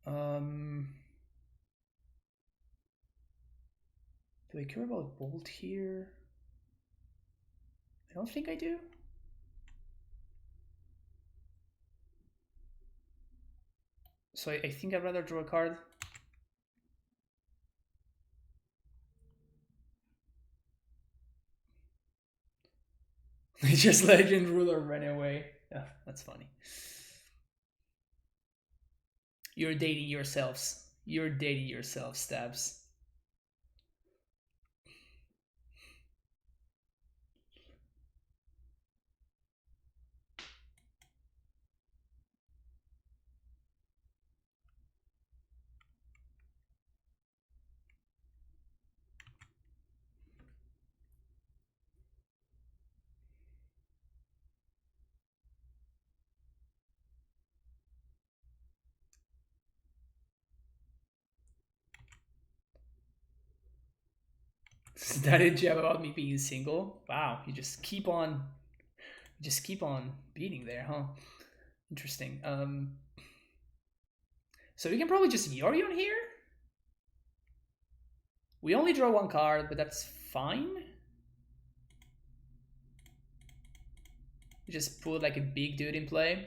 Do I care about Bolt here? I don't think I do. So I think I'd rather draw a card. They just Legend Ruler ran away. Yeah, that's funny. You're dating yourselves. You're dating yourself, Stabs. Is that a jab about me being single? Wow, you just keep on beating there, huh? Interesting. So we can probably just Yorion here. We only draw one card, but that's fine. We just put like a big dude in play.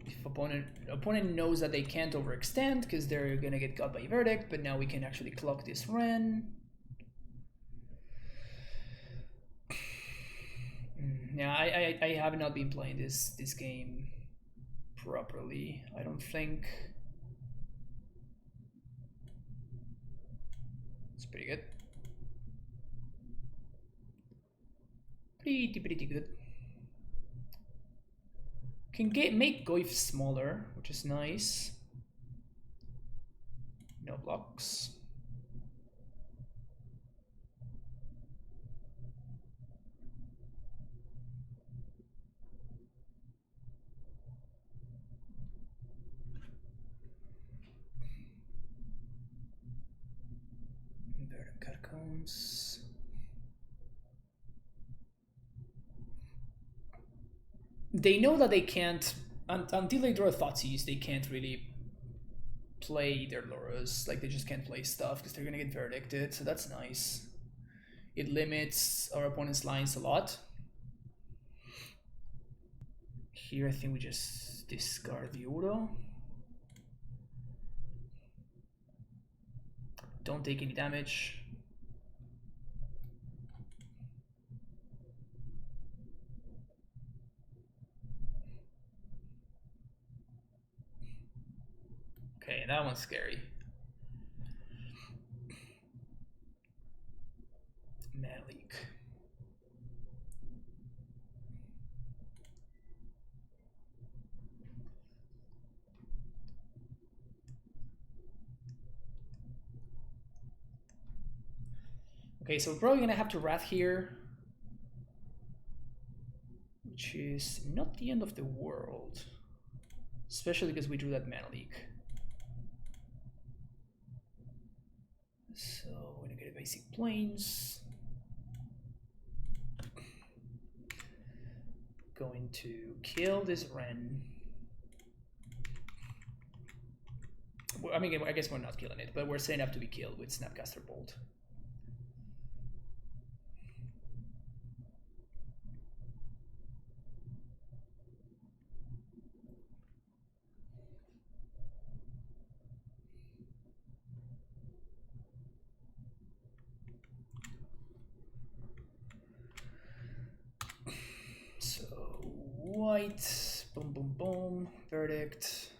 If opponent knows that they can't overextend because they're gonna get got by Verdict, but now we can actually clock this Ren. Yeah, I have not been playing this game properly, I don't think. It's pretty good. Pretty good. Can make Goyf smaller, which is nice. No blocks. Verdant Catacombs. They know that they can't, until they draw Thoughtseize, they can't really play their Lurrus. Like, they just can't play stuff because they're gonna get Verdicted, so that's nice. It limits our opponent's lines a lot. Here I think we just discard the Uro. Don't take any damage. Okay, that one's scary. Malik. Okay, so we're probably gonna have to Wrath here, which is not the end of the world. especially because we drew that mana leak. So we're gonna get a basic plains. Going to kill this Ren. I mean, I guess we're not killing it, but we're setting up to be killed with Snapcaster Bolt. So white, boom, boom, boom, verdict.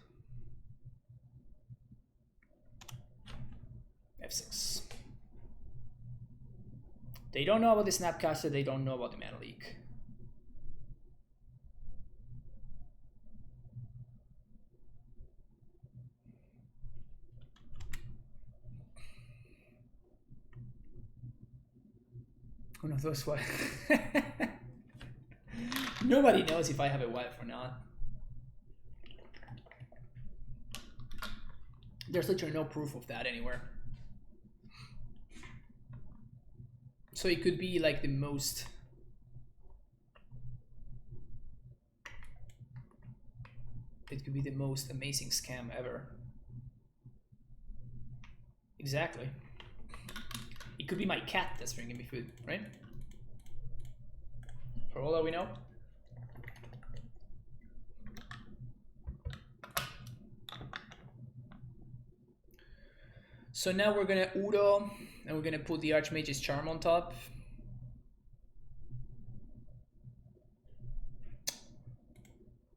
F6. They don't know about the Snapcaster, they don't know about the mana leak. One of those what? Nobody knows if I have a wife or not. There's literally no proof of that anywhere. So it could be like the most... It could be the most amazing scam ever. Exactly. It could be my cat that's bringing me food, right? For all that we know. So now we're gonna Uro, and we're gonna put the Archmage's Charm on top.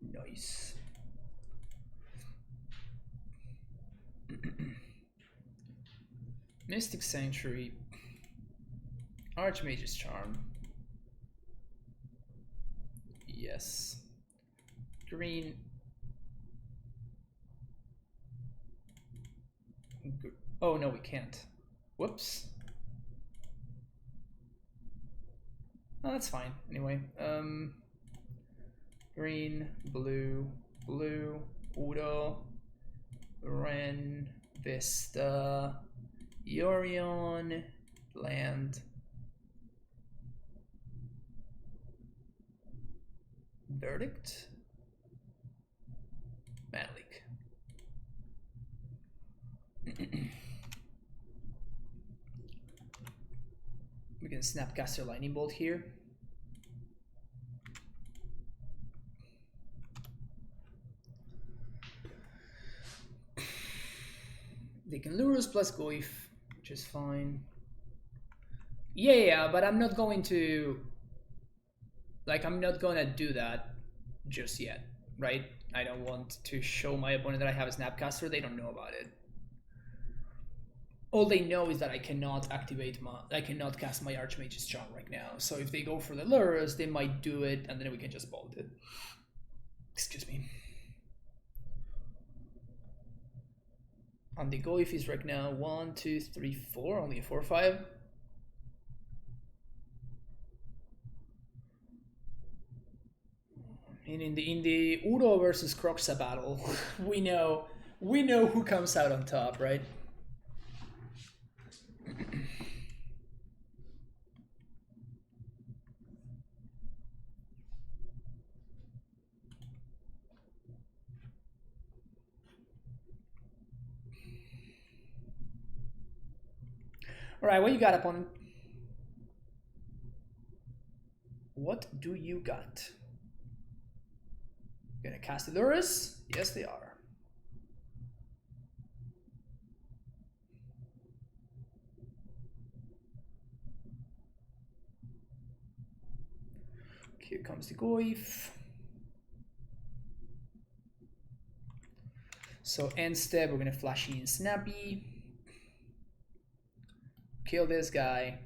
Nice. Mystic Sanctuary, Archmage's Charm. Yes. Green. Oh no, we can't. Whoops. Oh, that's fine. Anyway, green, blue, blue, Udo, Ren, Vista, Yorion, land, verdict, mana leak. We can Snapcaster Lightning Bolt here. They can Lurrus plus Goif, which is fine. Yeah, but I'm not going to... Like, I'm not gonna do that just yet, right? I don't want to show my opponent that I have a Snapcaster. They don't know about it. All they know is that I cannot activate my... I cannot cast my Archmage's Charm right now. So if they go for the Lurrus, they might do it, and then we can just bolt it. Excuse me. And the Goif is right now 1, 2, 3, 4. Only a 4 or 5. And in the Uro versus Croxa battle, we know who comes out on top, right? All right, what you got, opponent? What do you got? Gonna cast the Lurrus? Yes, they are. Here comes the Goif. So end step, we're gonna flash in Snappy. Kill this guy.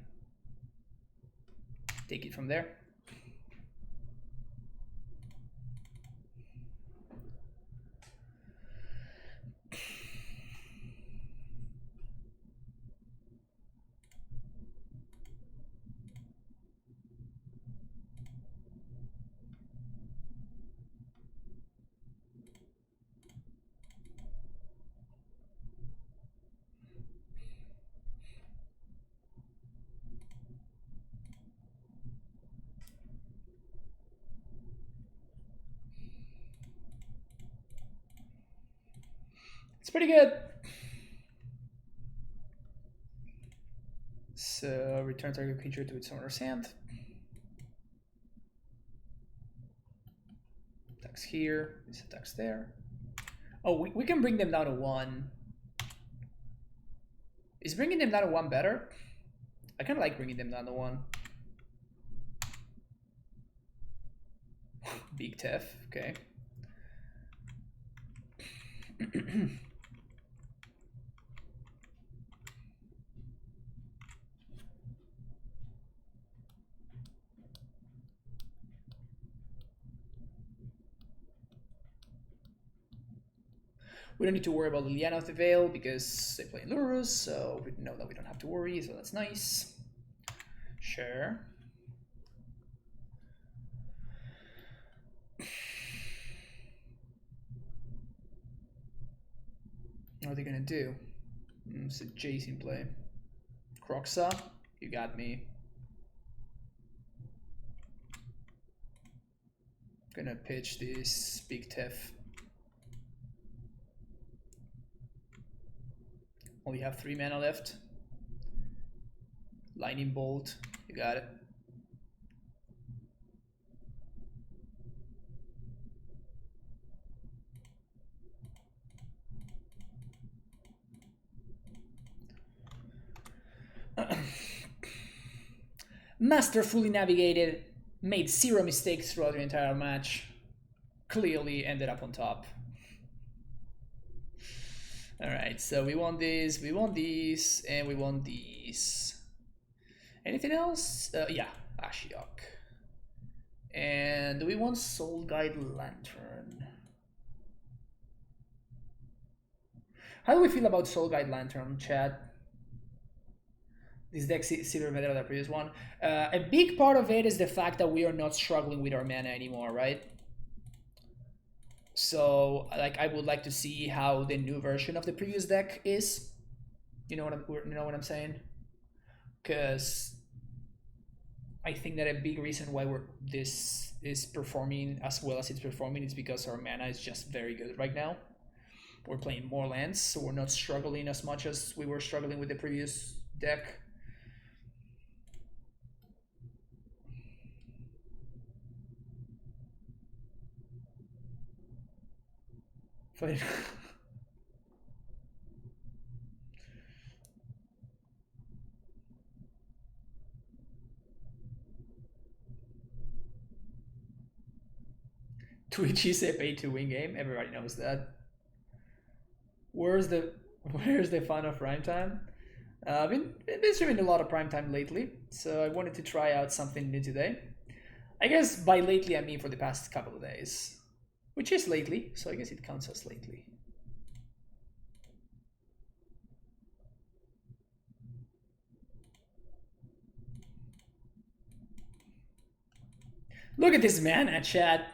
Take it from there. It's pretty good. So return target creature to its owner's hand. Attacks here, this attacks there. Oh, we can bring them down to 1. Is bringing them down to 1 better? I kind of like bringing them down to 1. Big Tef, okay. We don't need to worry about Liliana of the Veil because they play in Lurrus, so we know that we don't have to worry, so that's nice. Sure. What are they gonna do? It's a Jace in play. Croxa, you got me. Gonna pitch this Big Tef. Only have 3 mana left. Lightning Bolt, you got it. Masterfully navigated, made 0 mistakes throughout the entire match. Clearly ended up on top. Alright, so we want this, we want these, and we want these. Anything else? Yeah, Ashiok. And do we want Soul Guide Lantern? How do we feel about Soul Guide Lantern, chat? This deck similar better than the previous one. A big part of it is the fact that we are not struggling with our mana anymore, right? So, like, I would like to see how the new version of the previous deck is. You know what I'm saying? Because I think that a big reason why this is performing as well as it's performing is because our mana is just very good right now. We're playing more lands, so we're not struggling as much as we were struggling with the previous deck. Fine. Twitch is a pay-to-win game. Everybody knows that. Where's the fun of prime time? I've been streaming a lot of prime time lately, so I wanted to try out something new today. I guess by lately I mean for the past couple of days, which is lately, so I guess it counts as lately. Look at this mana, chat.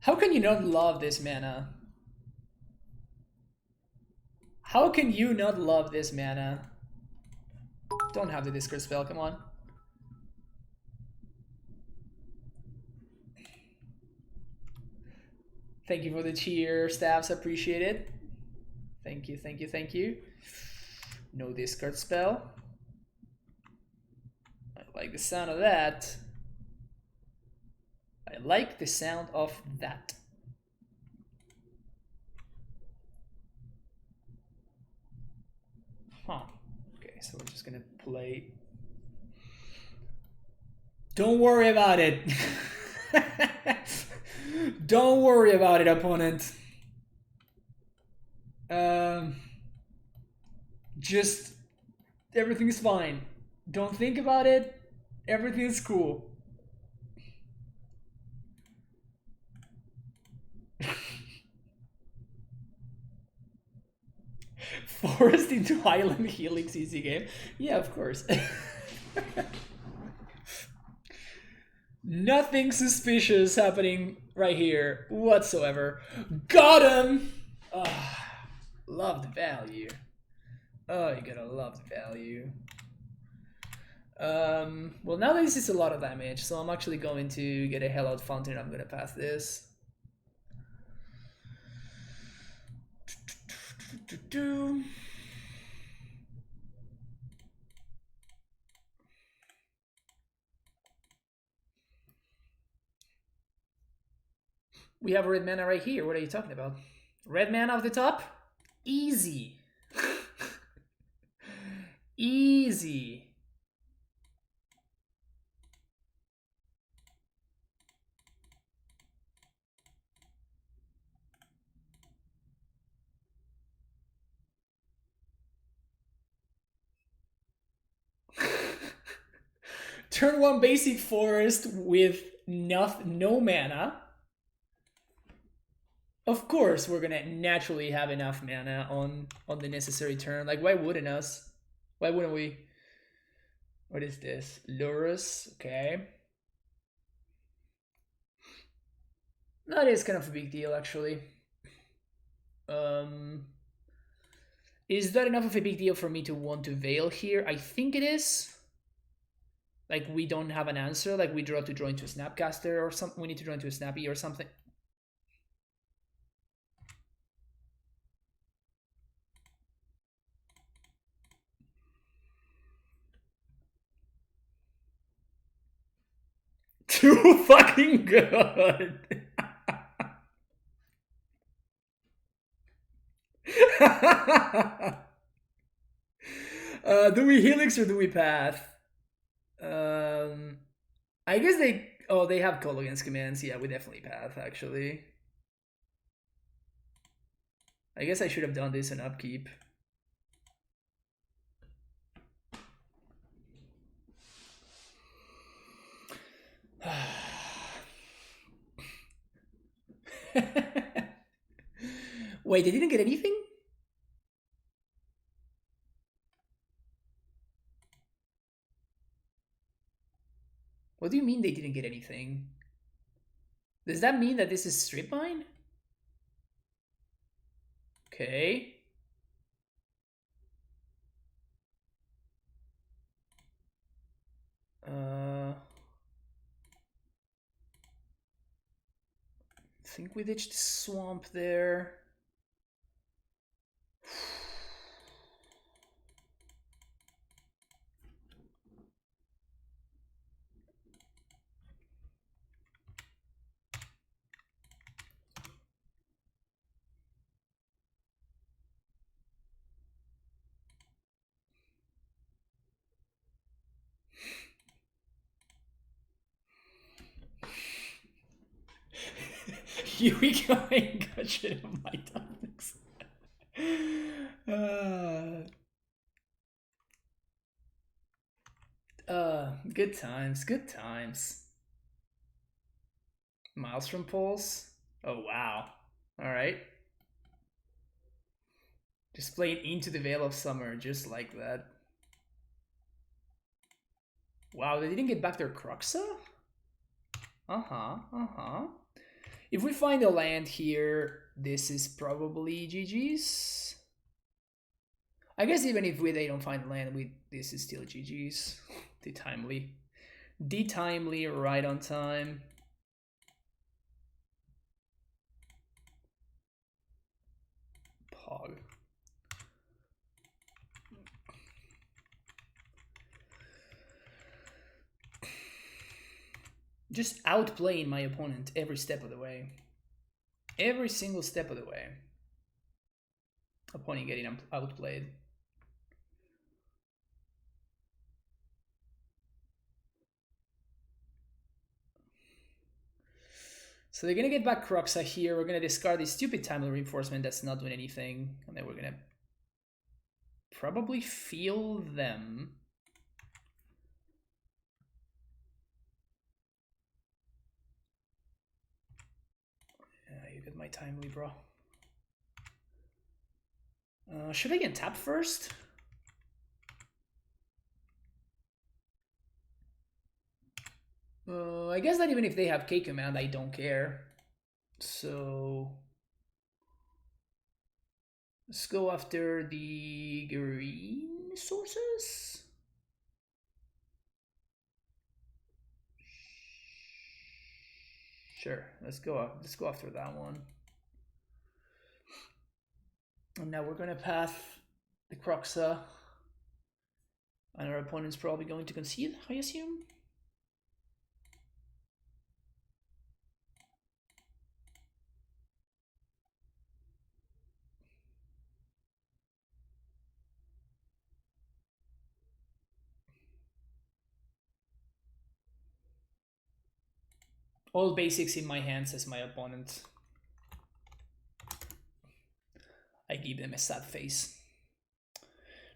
How can you not love this mana? How can you not love this mana? Don't have the discard spell, come on. Thank you for the cheer, staffs, appreciate it. Thank you, thank you, thank you. No discard spell. I like the sound of that. I like the sound of that. Huh. Okay, so we're just gonna play. Don't worry about it. Don't worry about it, opponent. Just everything's fine. Don't think about it. Everything's cool. Forest into Highland Helix easy game. Yeah, of course. Nothing suspicious happening right here whatsoever. Got him! Oh, love the value. Oh, you gotta love the value. Well, now this is a lot of damage, so I'm actually going to get a Hell Out Fountain. I'm gonna pass this. We have red mana right here. What are you talking about? Red mana off the top? Easy. Easy. Turn 1 basic forest with no mana. Of course, we're gonna naturally have enough mana on the necessary turn. Like, why wouldn't us? Why wouldn't we? What is this? Lurrus, okay. That is kind of a big deal, actually. Is that enough of a big deal for me to want to Veil here? I think it is. Like, we don't have an answer. Like, we draw to draw into a Snapcaster or something. We need to draw into a Snappy or something. Too fucking good. Do we Helix or do we Path? I guess they... Oh, they have Call against commands. Yeah, we definitely Path, actually. I guess I should have done this in upkeep. Wait, they didn't get anything? What do you mean they didn't get anything? Does that mean that this is strip mine? Okay. I think we ditched the swamp there. Yorion ain't got shit on my topics. Good times, good times. Miles from Pulse? Oh, wow. Alright. Just playing Into the Veil of Summer, just like that. Wow, they didn't get back their Cruxa? If we find a land here, this is probably GG's. I guess even if they don't find land, this is still GG's. The timely, right on time. Pog. Just outplaying my opponent every step of the way. Every single step of the way. Opponent getting outplayed. So they're gonna get back Cruxa here. We're gonna discard this stupid timely reinforcement that's not doing anything. And then we're gonna probably feel them. Yeah, you get my timely, bro. Should I get tapped first? I guess that even if they have K command, I don't care. So let's go after the green sources. Sure, let's go after that one. And now we're gonna path the Croxa. And our opponent's probably going to concede, I assume. All basics in my hands as my opponent. I give them a sad face.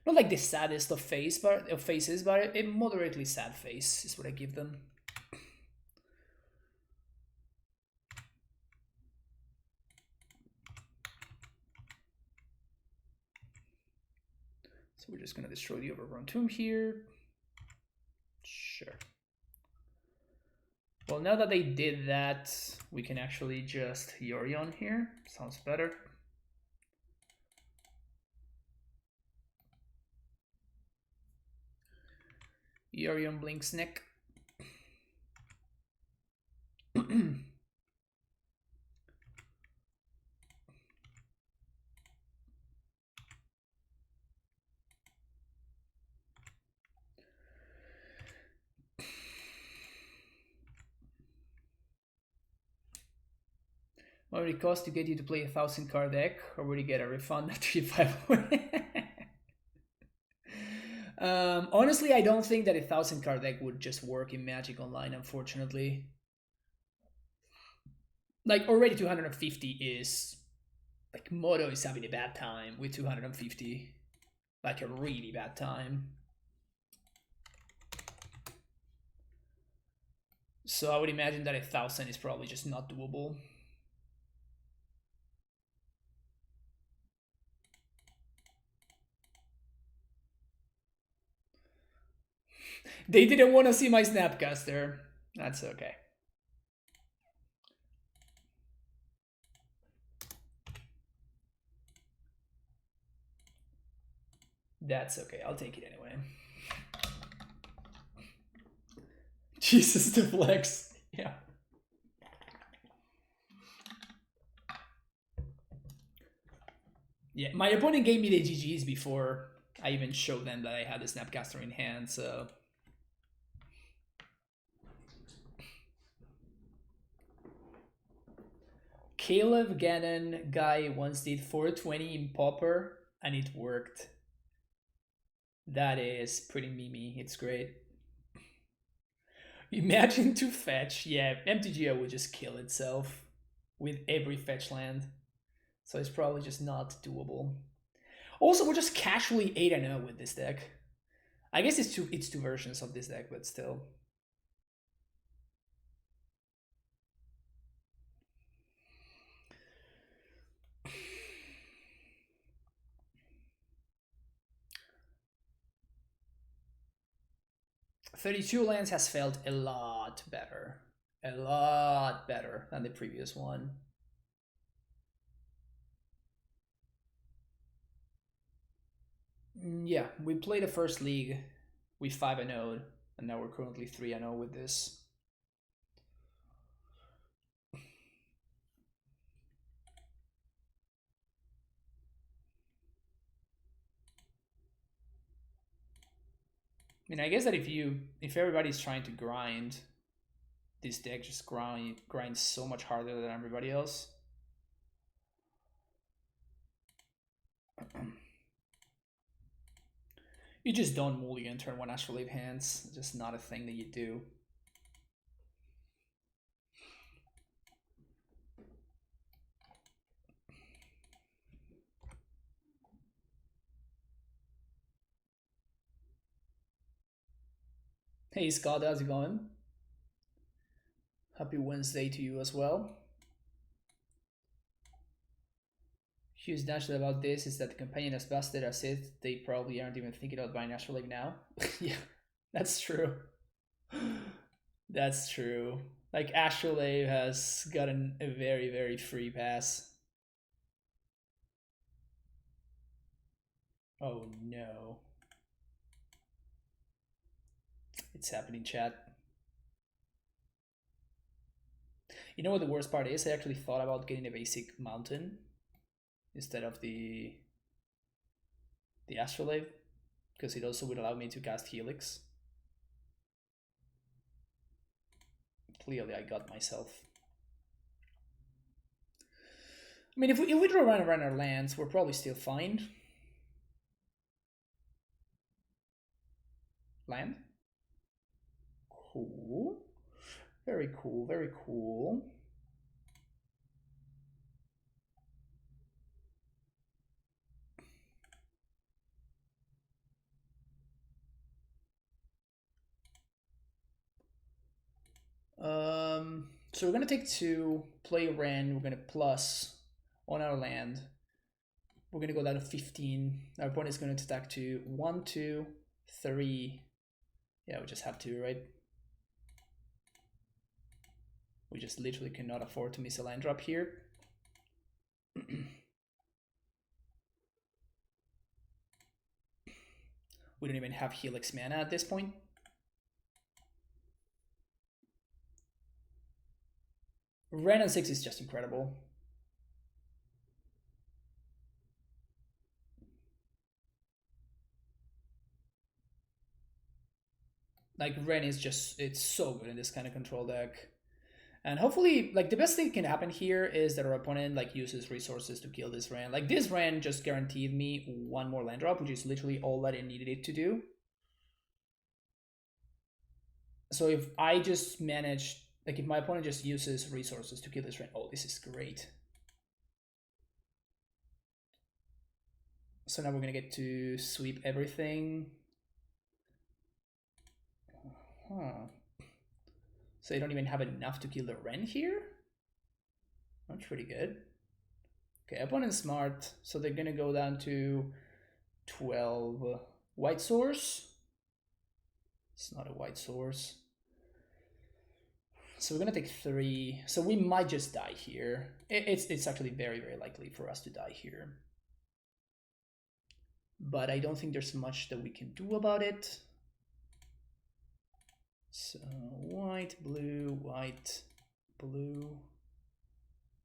Not like the saddest of faces, but a moderately sad face is what I give them. So we're just gonna destroy the overgrown tomb here. Sure. Well, now that they did that, we can actually just Yorion here. Sounds better. Yorion blinks neck. What would it cost to get you to play a 1,000 card deck, or would you get a refund after you 5 honestly, I don't think that a 1,000 card deck would just work in Magic Online, unfortunately. Like, already 250 is... Like, Moto is having a bad time with 250. Like, a really bad time. So I would imagine that a 1,000 is probably just not doable. They didn't want to see my Snapcaster. That's okay. That's okay. I'll take it anyway. Jesus, the flex. Yeah. Yeah, my opponent gave me the GGs before I even showed them that I had the Snapcaster in hand, so... Caleb Gannon guy once did 420 in Pauper, and it worked. That is pretty memey. It's great. Imagine to fetch. Yeah, MTGO would just kill itself with every fetch land. So it's probably just not doable. Also, we're just casually 8-0 with this deck. I guess it's two versions of this deck, but still. $32 lands has felt a lot better. A lot better than the previous one. Yeah, we played the first league with 5-0, and now we're currently 3-0 with this. I mean, I guess that if everybody's trying to grind, this deck just grinds so much harder than everybody else. You just don't mulligan turn 1 Astrolabe hands. It's just not a thing that you do. Hey Scott, how's it going? Happy Wednesday to you as well. Huge dash about this is that the companion as busted as it, they probably aren't even thinking about buying Astrolabe now. Yeah, that's true. That's true. Like, Astrolabe has gotten a very, very free pass. Oh no. It's happening, chat. You know what the worst part is? I actually thought about getting a basic mountain instead of the the Astrolabe, because it also would allow me to cast Helix. Clearly, I got myself. I mean, if we draw around our lands, we're probably still fine. Land? Cool. Very cool, very cool. So we're gonna take 2, play Ren, we're gonna plus on our land. We're gonna go down to 15. Our opponent's gonna attack to 1, 2, 3. Yeah, we just have to, right? We just literally cannot afford to miss a land drop here. We don't even have Helix mana at this point. Ren on 6 is just incredible. Like, Ren is just, it's so good in this kind of control deck. And hopefully, like, the best thing that can happen here is that our opponent, like, uses resources to kill this Ren. Like, this Ren just guaranteed me 1 more land drop, which is literally all that it needed it to do. So if I just manage, like, if my opponent just uses resources to kill this Ren, oh, this is great. So now we're gonna get to sweep everything. Huh. So they don't even have enough to kill the Ren here? That's pretty good. Okay, opponent's smart, so they're gonna go down to 12 white source. It's not a white source. So we're gonna take 3. So we might just die here. It's actually very, very likely for us to die here. But I don't think there's much that we can do about it. So white, blue, white, blue.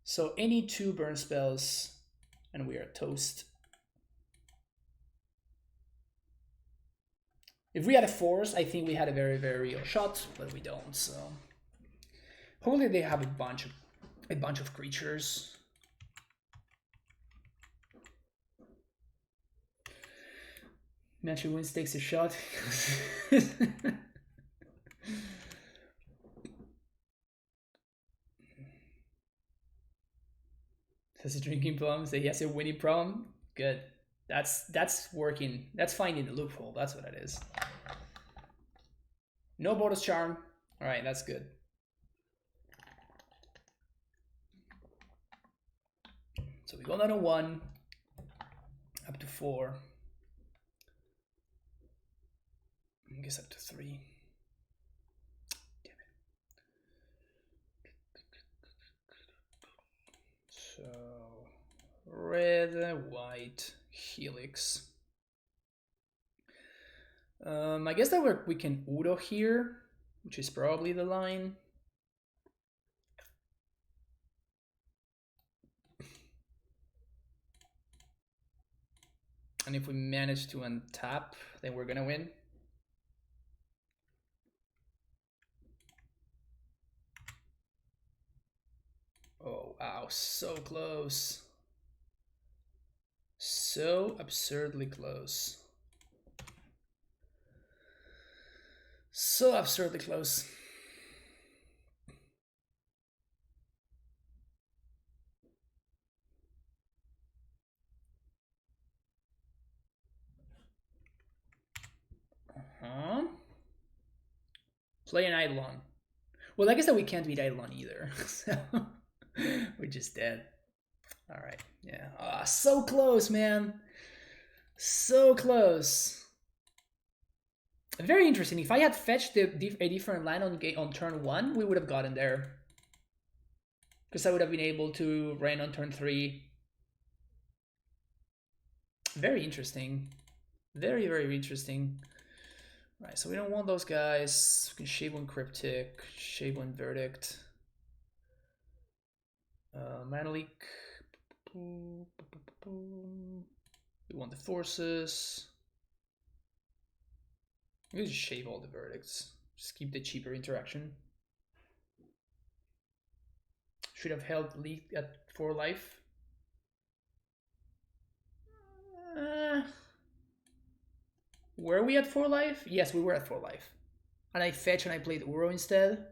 So any 2 burn spells and we are toast. If we had a force, I think we had a very, very real shot, but we don't. So hopefully they have a bunch of creatures. Match wins, takes a shot. Has a drinking problem, so he has a winning problem. Good. That's working. That's finding the loophole. That's what it is. No bonus charm. All right, that's good. So we go down to 1, up to 4. I guess up to 3. Damn it. So red, white, Helix. I guess that we can Udo here, which is probably the line. And if we manage to untap, then we're gonna win. Oh wow, so close. So absurdly close. So absurdly close. Play an Eidolon. Well, I guess that we can't beat Eidolon either. So we're just dead. All right. Yeah. Ah, so close, man. So close. Very interesting. If I had fetched a different land on turn 1, we would have gotten there. Because I would have been able to Ren on turn 3. Very interesting. Very, very interesting. Right, so we don't want those guys. We can shave 1 Cryptic, shave 1 Verdict. Mana Leak. We want the forces. We just shave all the verdicts. Just keep the cheaper interaction. Should have held league at 4 life. Were we at 4 life? Yes, we were at 4 life. And I fetch and I played Uro instead.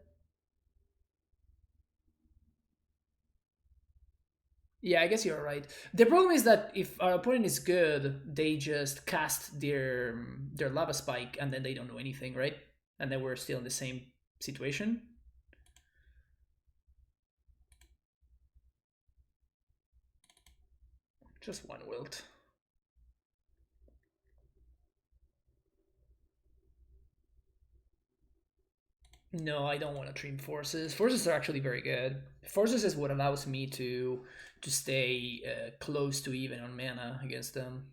Yeah, I guess you're right. The problem is that if our opponent is good, they just cast their lava spike and then they don't know anything, right? And then we're still in the same situation. Just one wilt. No, I don't want to trim forces. Forces are actually very good. Forces is what allows me to stay close to even on mana against them.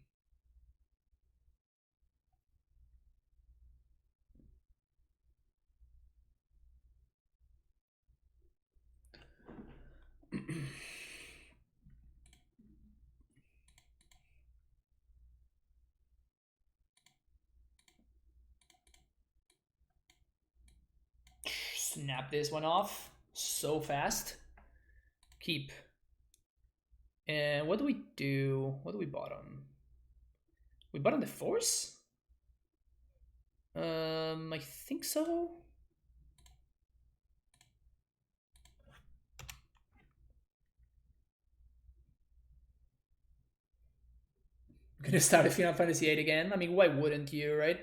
Snap this one off so fast. Keep. And what do we do? What do we bottom? We bottom the force? I think so. I'm gonna start a Final Fantasy VIII again. I mean, why wouldn't you, right?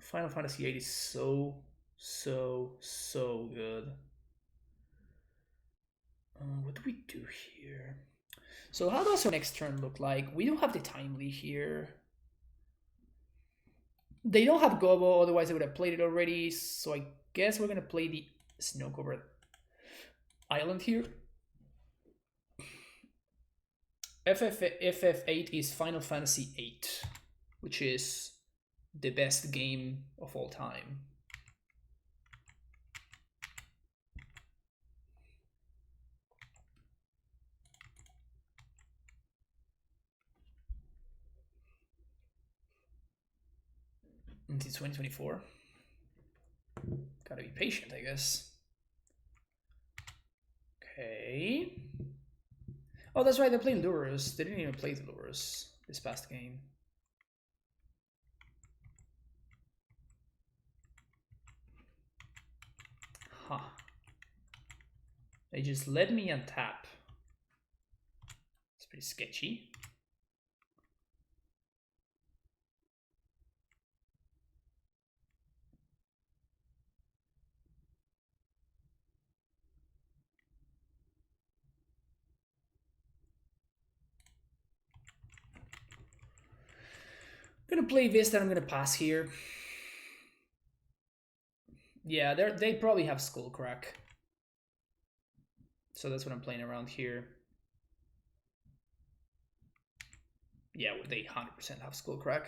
Final Fantasy VIII is so good. What do we do here? So how does our next turn look like? We don't have the timely here. They don't have Gobo, otherwise I would have played it already. So I guess we're gonna play the snow-covered island here. FF8 is Final Fantasy VIII, which is the best game of all time. Until 2024. Gotta be patient, I guess. Okay. Oh, that's right, they're playing Lurrus. They didn't even play the Lurrus this past game. Huh. They just let me untap. It's pretty sketchy. I'm gonna play this, then I'm gonna pass here. Yeah, they probably have Skullcrack. So that's what I'm playing around here. Yeah, they 100% have Skullcrack.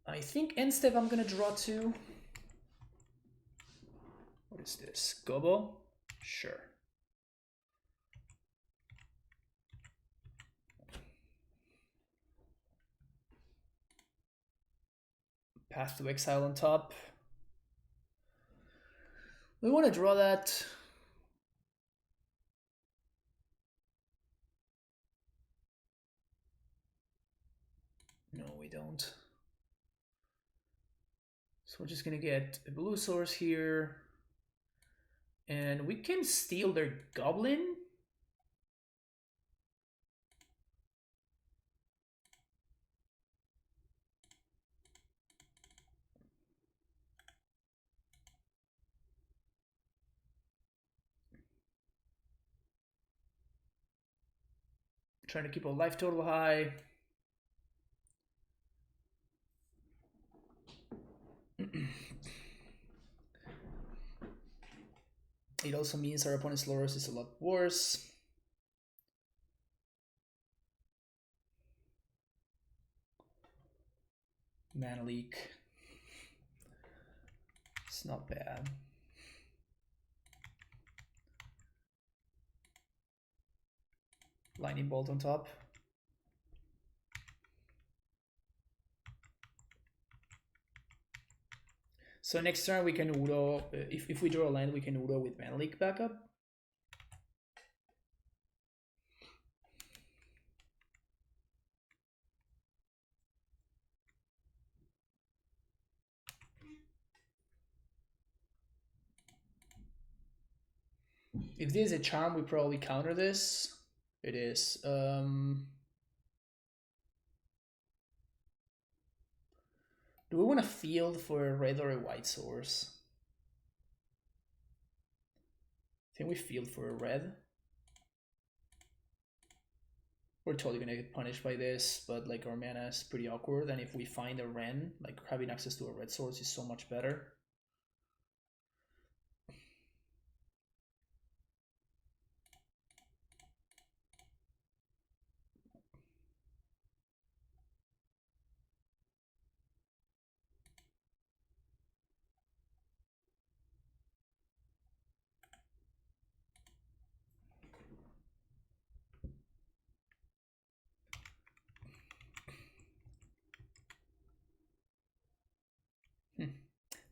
I think end step I'm gonna draw 2. What is this? Gobo? Sure. Path to Exile on top. We want to draw that. No, we don't. So we're just gonna get a blue source here. And we can steal their goblin. Trying to keep our life total high. It also means our opponent's Lurrus is a lot worse. Mana leak. It's not bad. Lightning Bolt on top. So next turn we can Uro, if we draw a land, we can Uro with Mana Leak backup. If this is a charm, we probably counter this. It is. Do we want to field for a red or a white source? I think we field for a red. We're totally gonna get punished by this, but like our mana is pretty awkward, and if we find a Ren, like having access to a red source is so much better.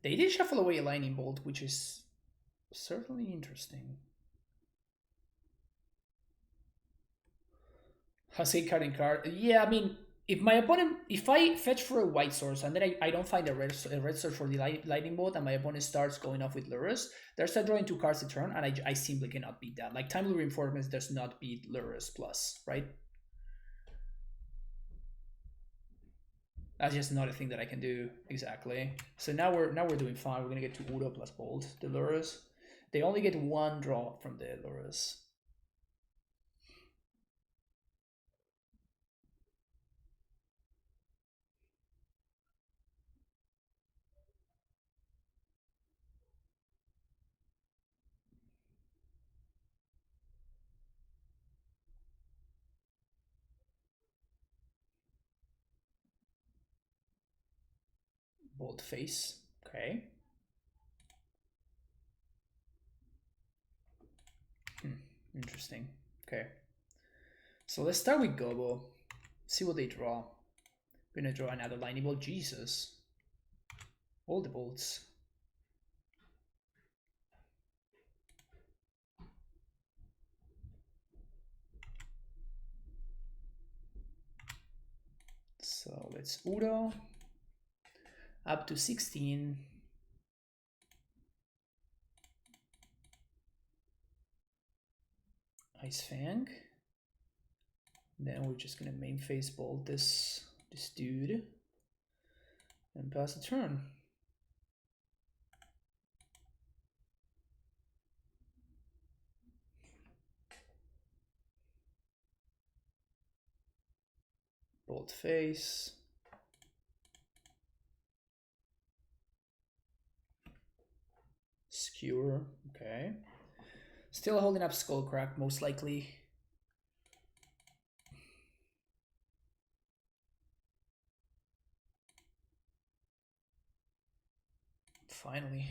They did shuffle away a Lightning Bolt, which is certainly interesting. Hasei card and card. Yeah, I mean, if my opponent, if I fetch for a white source and then I don't find a red source for the Lightning Bolt and my opponent starts going off with Lurrus, they start drawing 2 cards a turn and I simply cannot beat that. Like Timely Reinforcements does not beat Lurrus plus, right? That's just not a thing that I can do exactly. So now we're doing fine. We're gonna get to Uro plus Bolt, the Lurrus. They only get 1 draw from the Lurrus. Bolt face. Okay. Interesting. Okay. So let's start with Gobo. See what they draw. We're gonna draw another Lightning Bolt. Jesus. All the bolts. So let's Udo. Up to 16. Ice Fang. Then we're just gonna main phase bolt this dude and pass the turn. Bolt face. Skewer, okay. Still holding up Skullcrack, most likely. Finally.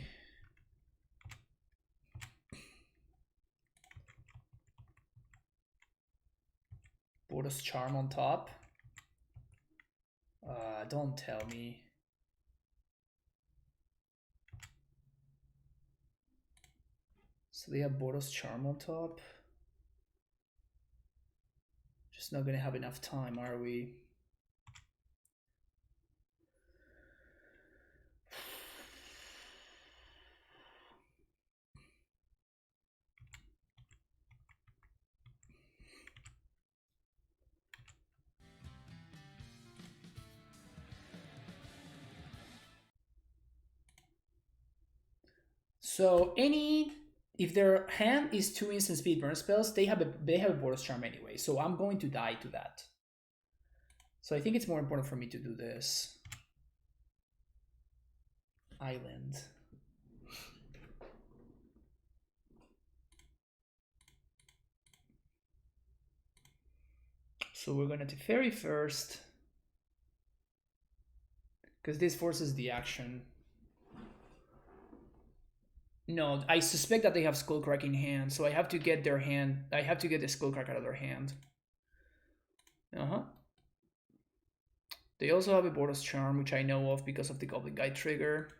Boros Charm on top. Don't tell me. So they have Boros Charm on top. Just not gonna have enough time, are we? So if their hand is 2 instant speed burn spells, they have a Boros Charm anyway. So I'm going to die to that. So I think it's more important for me to do this. Island. So we're gonna Teferi first, because this forces the action. No, I suspect that they have Skullcrack in hand, so I have to get their hand. I have to get the Skullcrack out of their hand. Uh-huh. They also have a Border's Charm, which I know of because of the Goblin Guide trigger.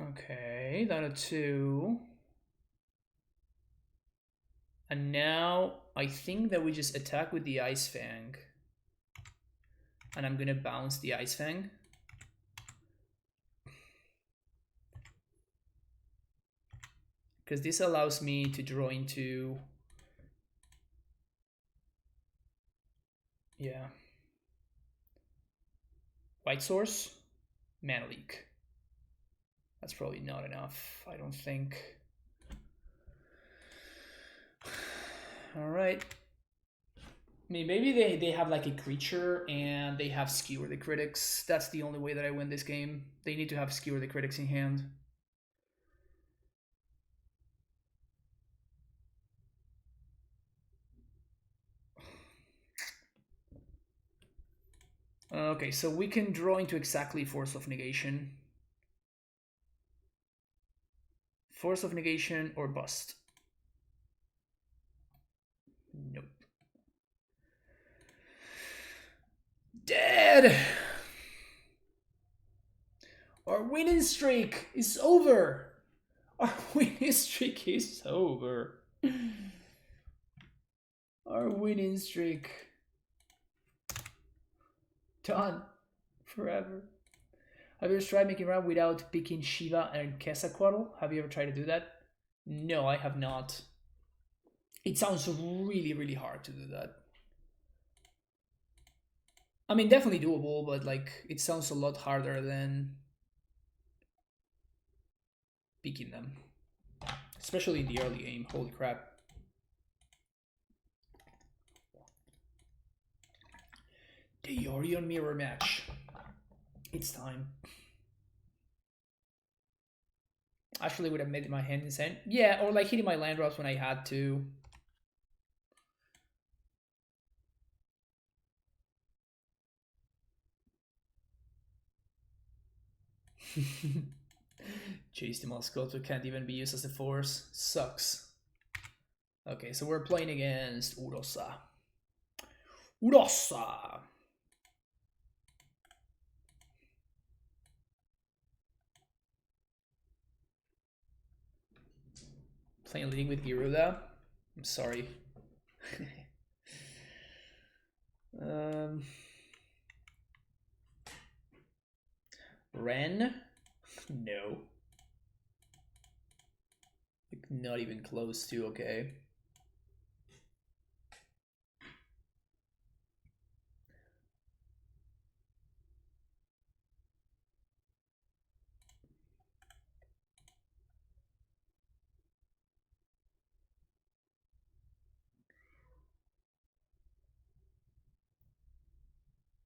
Okay, down to 2. And now I think that we just attack with the Ice Fang. And I'm gonna bounce the Ice Fang. Because this allows me to draw into... Yeah. White Source, Mana Leak. That's probably not enough, I don't think. Alright. I mean, maybe they have like a creature and they have Skewer the Critics. That's the only way that I win this game. They need to have Skewer the Critics in hand. Okay, so we can draw into exactly Force of Negation. Force of Negation or Bust. Nope. Dead! Our winning streak is over! Our winning streak is over. Our winning streak. Done. Forever. Have you ever tried making run without picking Shiva and Quetzalcoatl? Have you ever tried to do that? No, I have not. It sounds really, really hard to do that. I mean, definitely doable, but like, it sounds a lot harder than picking them. Especially in the early game, holy crap. The Yorion mirror match. It's time. Actually would have made my hand insane. Yeah, or like hitting my land drops when I had to. Chase the Moscoto can't even be used as a force. Sucks. Okay, so we're playing against Uroza. Uroza! Playing League with Uroza. I'm sorry. Ren? No. Like, not even close to okay.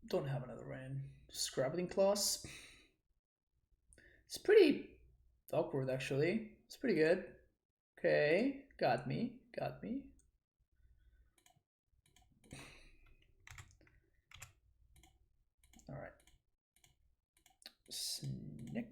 Don't have another Ren. Scrabbling Claws. It's pretty awkward, actually. It's pretty good. Okay, got me, got me. All right. Snick.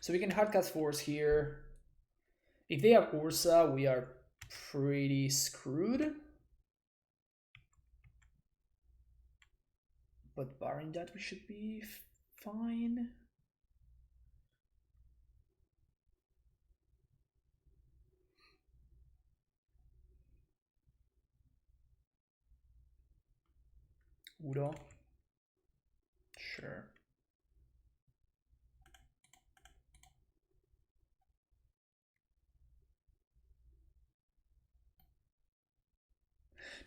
So we can hardcast force here. If they have Ursa, we are pretty screwed. But barring that, we should be fine. Udo. Sure.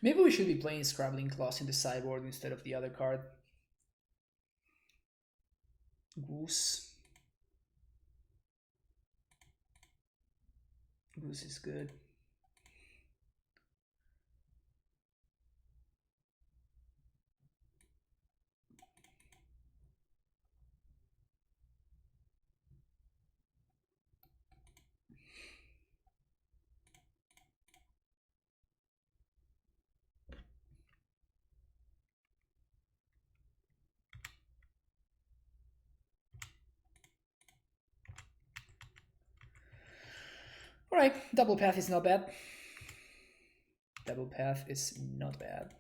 Maybe we should be playing Scrabbling Claws in the sideboard instead of the other card. Goose. Goose is good. Alright, double path is not bad. Double path is not bad.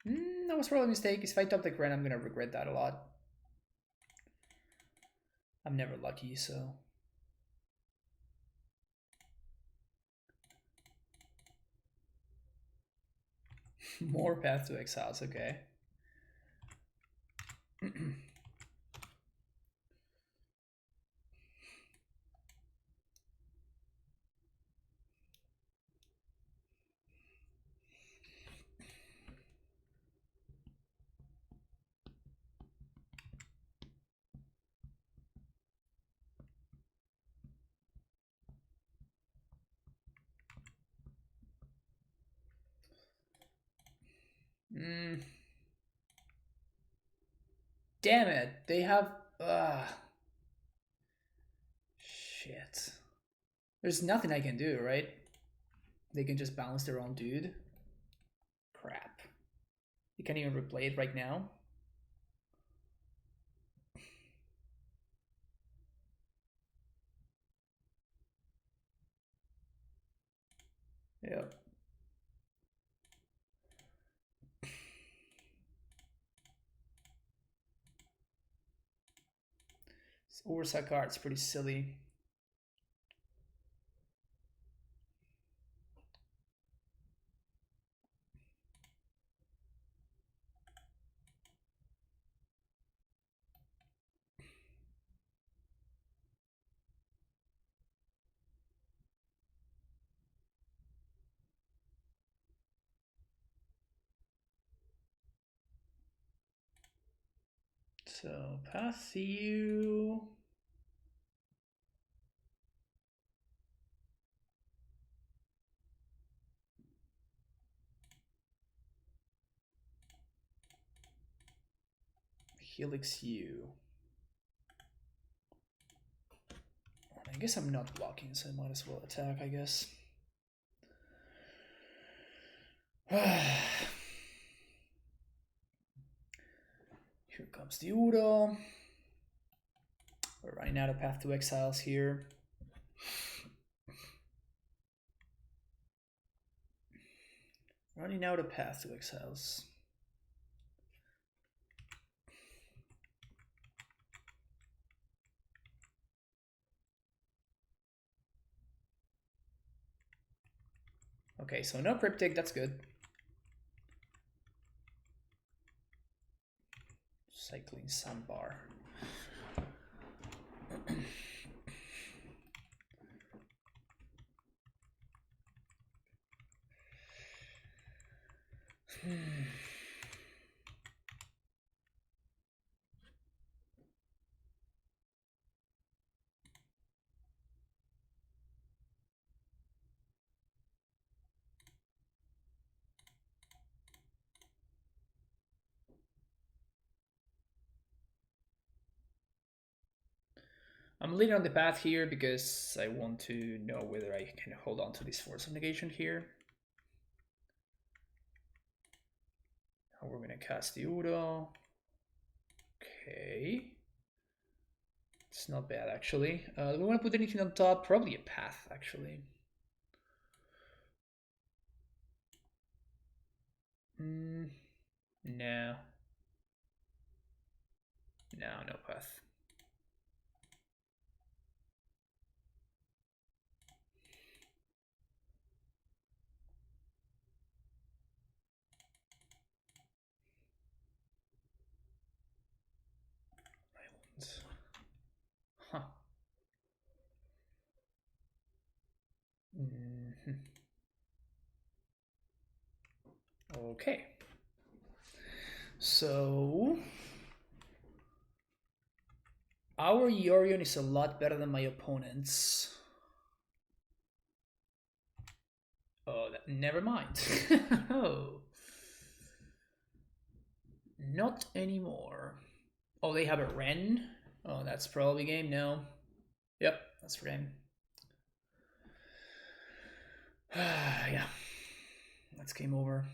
That was probably a mistake. If I top the Gren, I'm gonna regret that a lot. I'm never lucky, so... More Path to Exiles, okay. Damn it, they have... Shit. There's nothing I can do, right? They can just bounce their own dude. Crap. You can't even replay it right now. Yep. This Uroza card's pretty silly. So, pass you... Helix you. I guess I'm not blocking, so I might as well attack, I guess. Here comes the Uro. We're running out of Path to Exiles here. Running out of Path to Exiles. Okay, so no Cryptic, that's good. Cycling Sunbar. I'm leading on the path here because I want to know whether I can hold on to this Force of Negation here. Now we're going to cast the Uro. Okay. It's not bad, actually. Do we want to put anything on top? Probably a path, actually. No. No path. Islands. Huh. Okay. So our Yorion is a lot better than my opponent's. Oh, never mind. Oh. Not anymore. Oh, they have a Ren? Oh, that's probably game. No. Yep, that's Ren. Yeah. That's game over.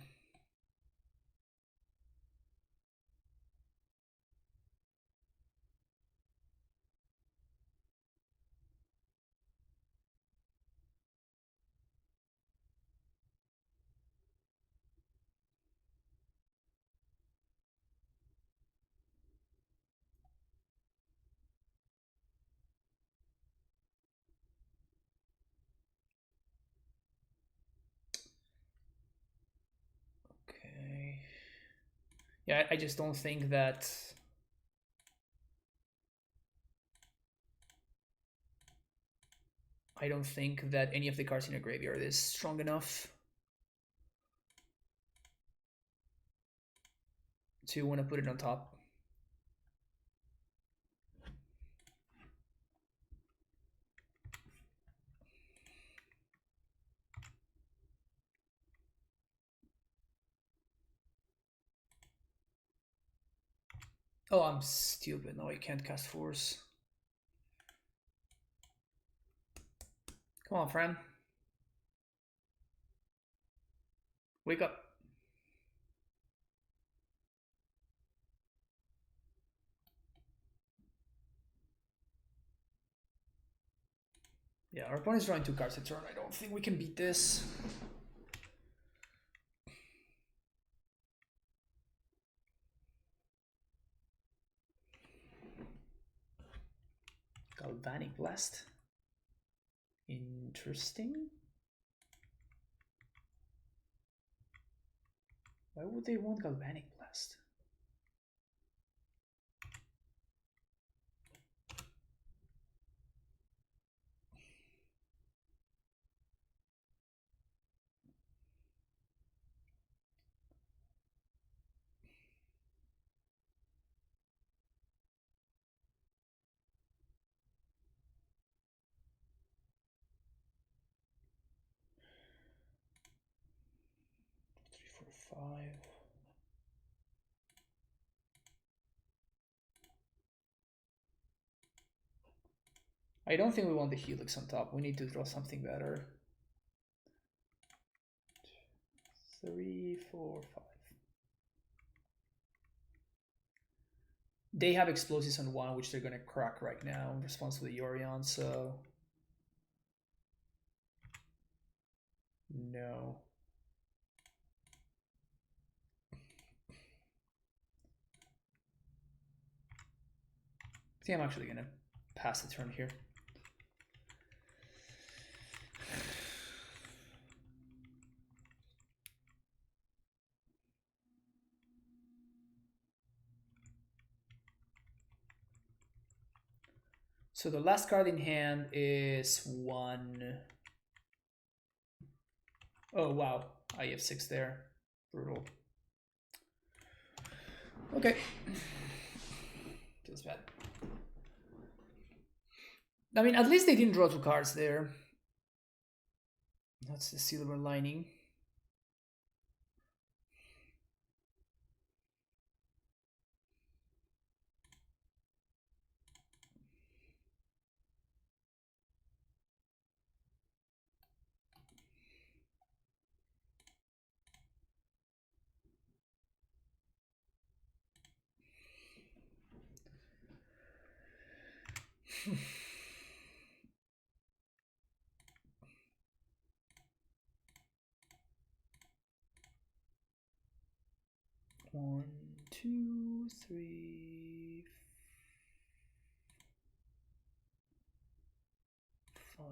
Yeah, I just don't think that... I don't think that any of the cards in a graveyard is strong enough to want to put it on top. Oh, I'm stupid. No, I can't cast Force. Come on, friend. Wake up. Yeah, our opponent's drawing 2 cards a turn. I don't think we can beat this. Galvanic Blast. Interesting. Why would they want Galvanic Blast? Three, four, five. I don't think we want the Helix on top. We need to draw something better. 3, 4, 5. They have explosives on 1, which they're gonna crack right now in response to the Yorion, so no. I think I'm actually gonna pass the turn here. So the last card in hand is 1. Oh wow, I have 6 there. Brutal. Okay. Feels bad. I mean, at least they didn't draw 2 cards there. That's the silver lining. One, two, three, 5.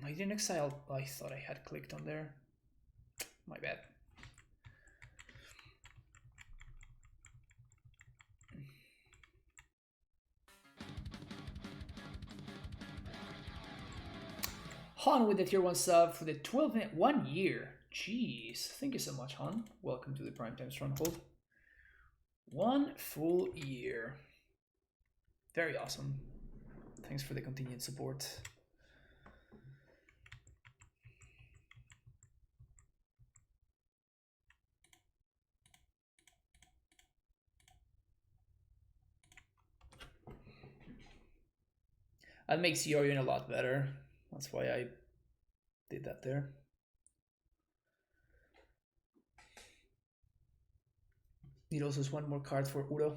I didn't exile. I thought I had clicked on there. My bad. Han with the tier 1 sub for the 12th 1 year. Jeez. Thank you so much, Han. Welcome to the Primetime Stronghold. 1 full year. Very awesome. Thanks for the continued support. That makes Yorion a lot better. That's why I did that there. Need also 1 more card for Uro.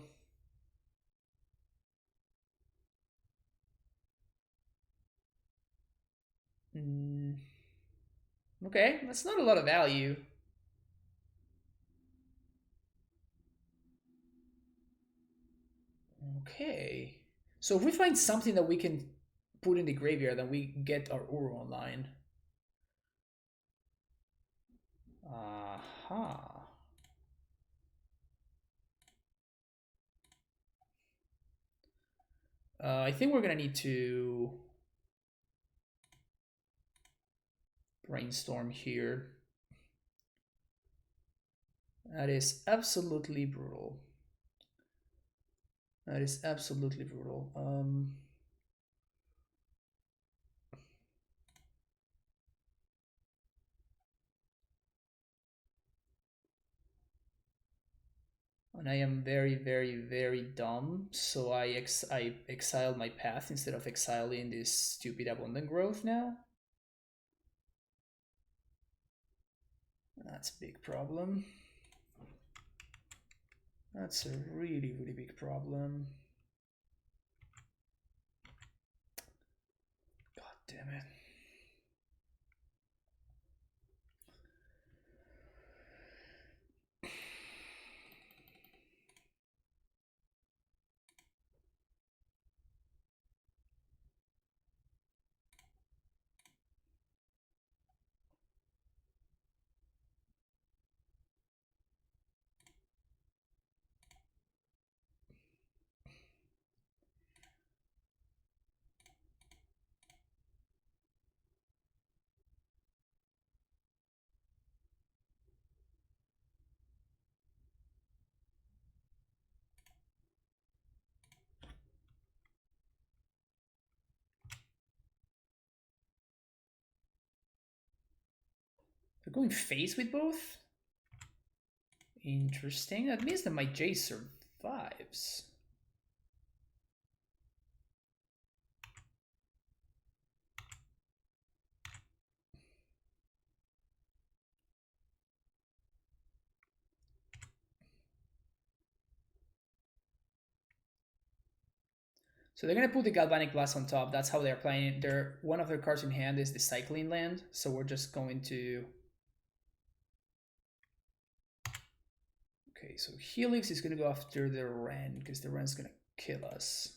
Okay, that's not a lot of value. Okay. So if we find something that we can put in the graveyard, then we get our Uro online. Aha. I think we're gonna need to brainstorm here. That is absolutely brutal. That is absolutely brutal. And I am very, very, very dumb. So I exiled my path instead of exiling this stupid abundant growth now. That's a big problem. That's a really, really big problem. God damn it. They're going face with both? Interesting. That means that my J survives. So they're gonna put the Galvanic Blast on top. That's how they're playing it. One of their cards in hand is the Cycling Land. So we're just going to... Okay, so Helix is gonna go after the Ren, because the Ren's gonna kill us.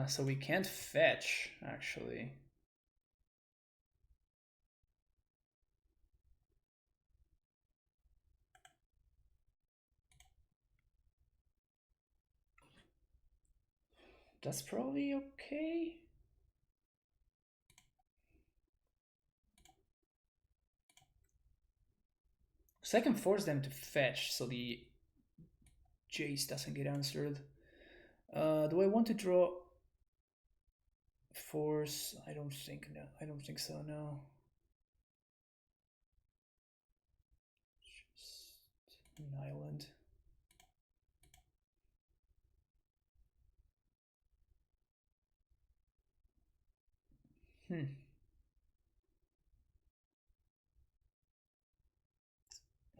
So we can't fetch, actually. That's probably okay. So I can force them to fetch so the Jace doesn't get answered. Do I want to draw force? I don't think no. I don't think so. No. Just an island.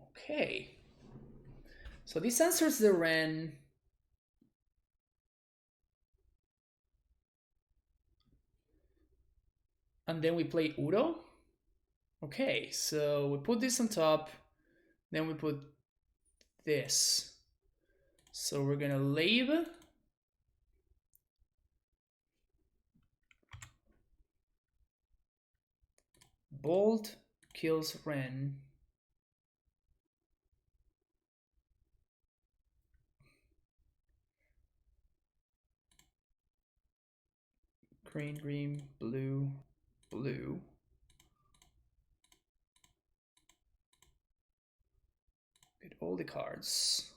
Okay. So this answers the Ren. And then we play Uro. Okay, so we put this on top. Then we put this. So we're gonna leave. Bolt kills Ren. Green, green, blue, blue. Get all the cards.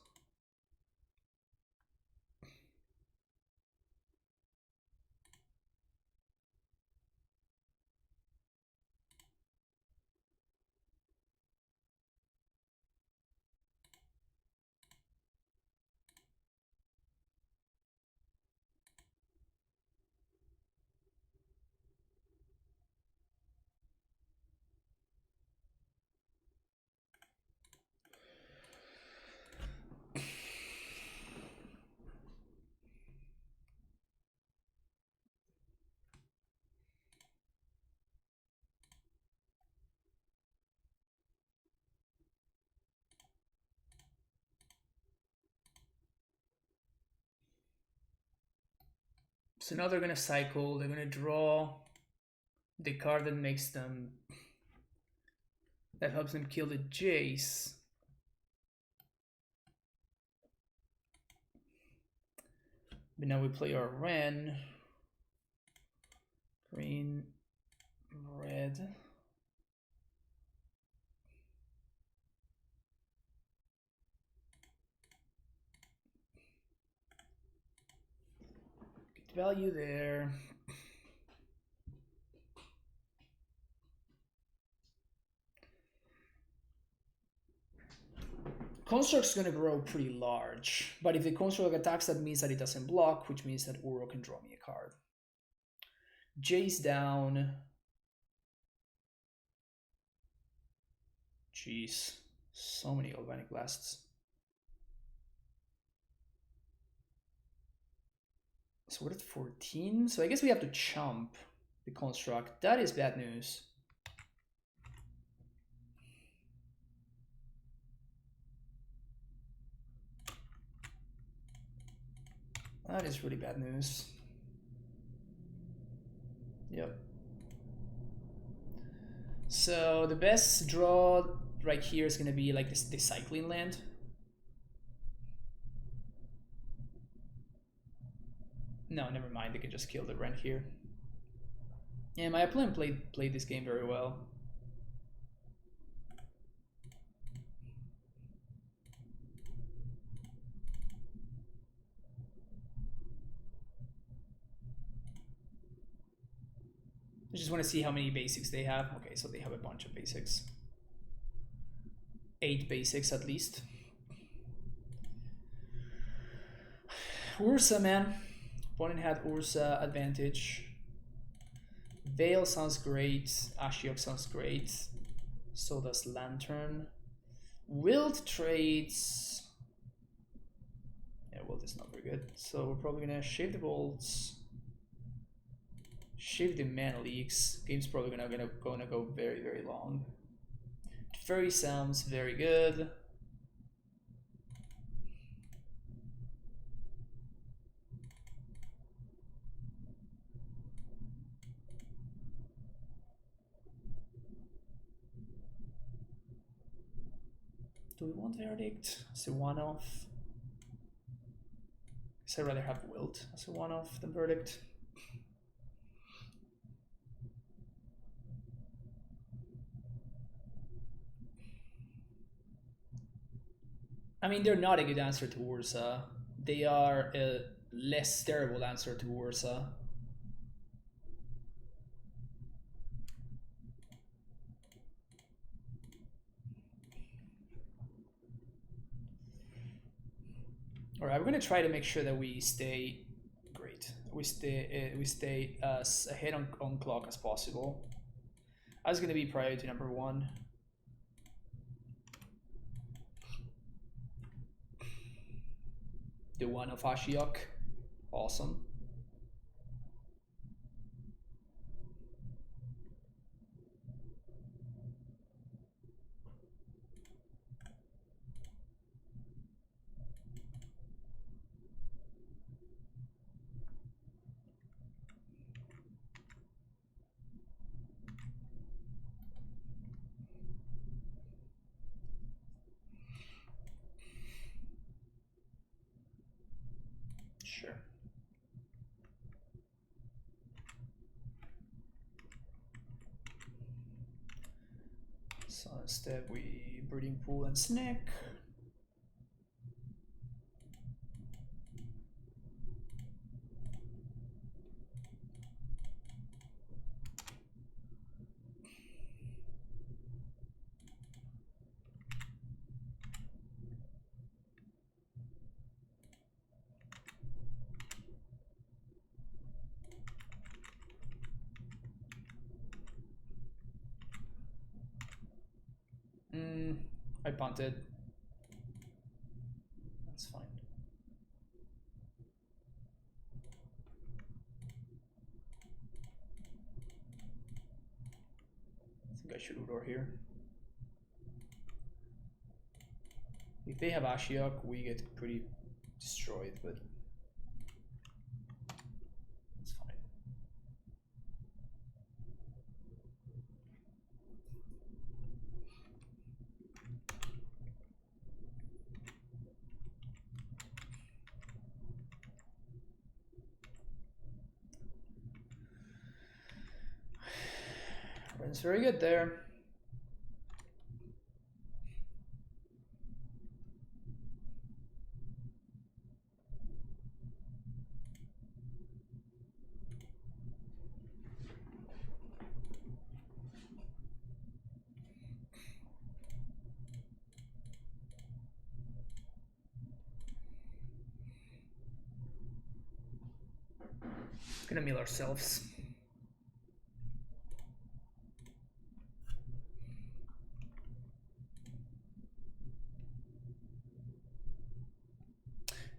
So now they're gonna cycle, they're gonna draw the card that makes them, that helps them kill the Jace. But now we play our Ren. Green, red. Good value there. Construct's gonna grow pretty large, but if the construct attacks, that means that it doesn't block, which means that Uro can draw me a card. Jace down. Jeez, so many Galvanic Blasts. So we're at 14, so I guess we have to chump the construct. That is bad news. That is really bad news. Yep. So the best draw right here is gonna be like the cycling land. No, never mind. They can just kill the Rent here. Yeah, my opponent played this game very well. I just want to see how many basics they have. Okay, so they have a bunch of basics. 8 basics at least. Ursa, man. Opponent had Ursa advantage. Veil sounds great. Ashiok sounds great. So does Lantern. Wilt trades. Yeah, Wilt is not very good. So we're probably gonna shave the bolts. Shave the mana leaks. Game's probably gonna go very, very long. Fairy sounds very good. Do we want Verdict as a one-off? Guess I'd rather have Wilt as a one-off than Verdict. I mean, they're not a good answer to Ursa. They are a less terrible answer to Ursa. All right, we're gonna try to make sure that we stay great. We stay as ahead on clock as possible. That's gonna be priority number 1. The one of Ashiok, awesome. Sure. So instead we Breeding Pool and Snake. I punted. That's fine. I think I should Udor here. If they have Ashiok, we get pretty destroyed, but That's very good there. Gonna mill ourselves.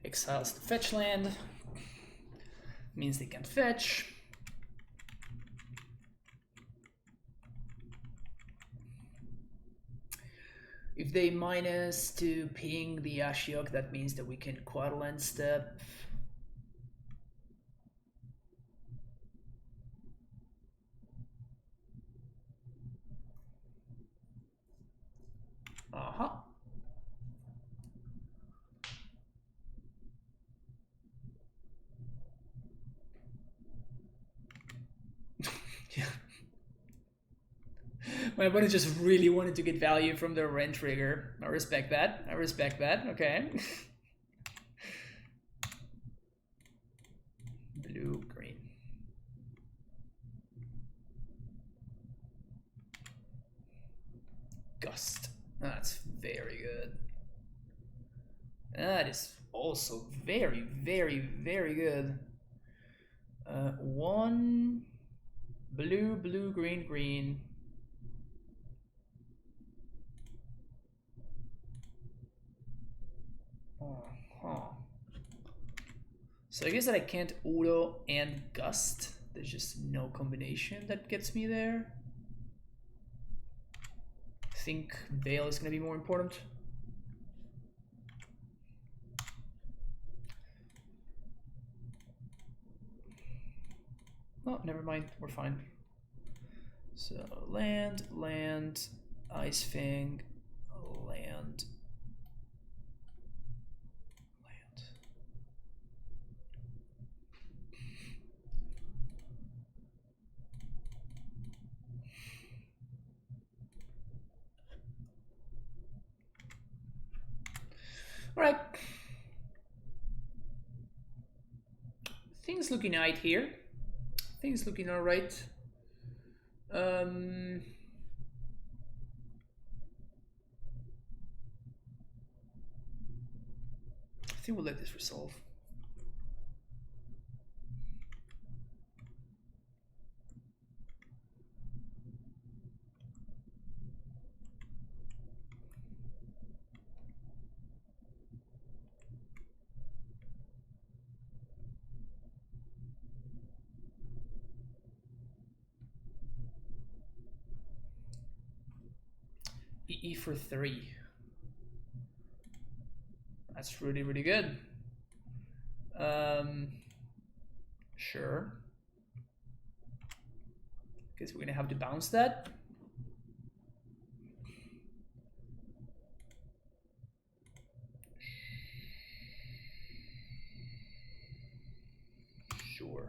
Exiles the fetch land. Means they can fetch. If they minus to ping the Ashiok, that means that we can quadland step. Uh-huh. Yeah. My opponent just really wanted to get value from their rent trigger. I respect that. I respect that. Okay. Blue, green. Gust. That's very good. That is also very, very, very good. One blue, blue, green, green. So I guess that I can't Uro and Gust. There's just no combination that gets me there. I think Veil is going to be more important. Oh, never mind. We're fine. So land, land, Ice Fang, land, land. All right. Things looking alright here. Things looking alright. I think we'll let this resolve. EE for 3. That's really, really good. Sure. Guess we're gonna have to bounce that. Sure.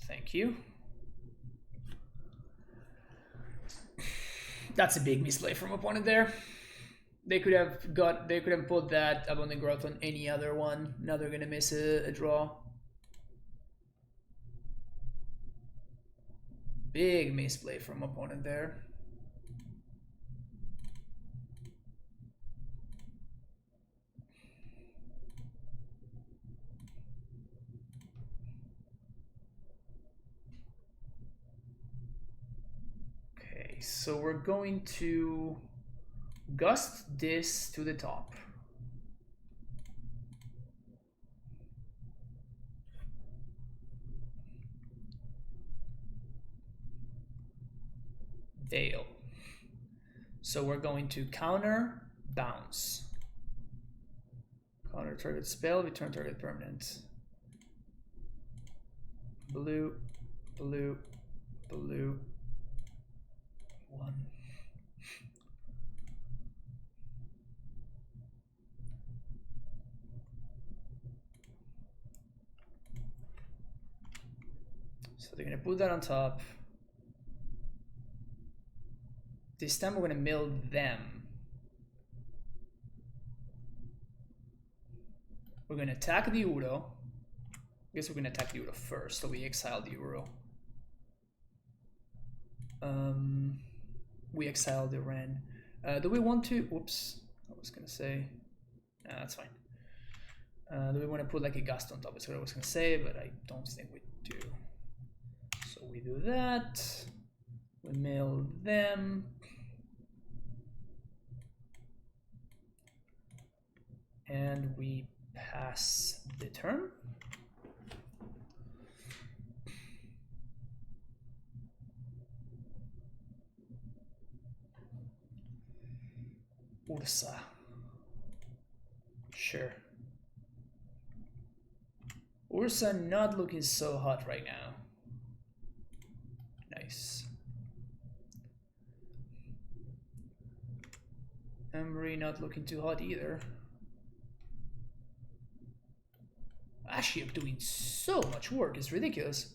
Thank you. That's a big misplay from opponent there. They could have put that abundant growth on any other one. Now they're gonna miss a draw. Big misplay from opponent there. Okay, so we're going to gust this to the top. Veil. So we're going to counter bounce. Counter target spell, return target permanent. Blue, blue, blue. 1. So they're gonna put that on top. This time we're gonna mill them. We're gonna attack the Uro. I guess we're gonna attack the Uro first, so we exile the Uro. We exile the Ren. Do we want to? Whoops, I was gonna say. Nah, that's fine. Do we want to put like a gust on top? That's what I was gonna say, but I don't think we do. So we do that. We mill them. And we pass the turn. Ursa. Sure. Ursa not looking so hot right now. Nice. Embry not looking too hot either. Actually, I'm doing so much work, it's ridiculous.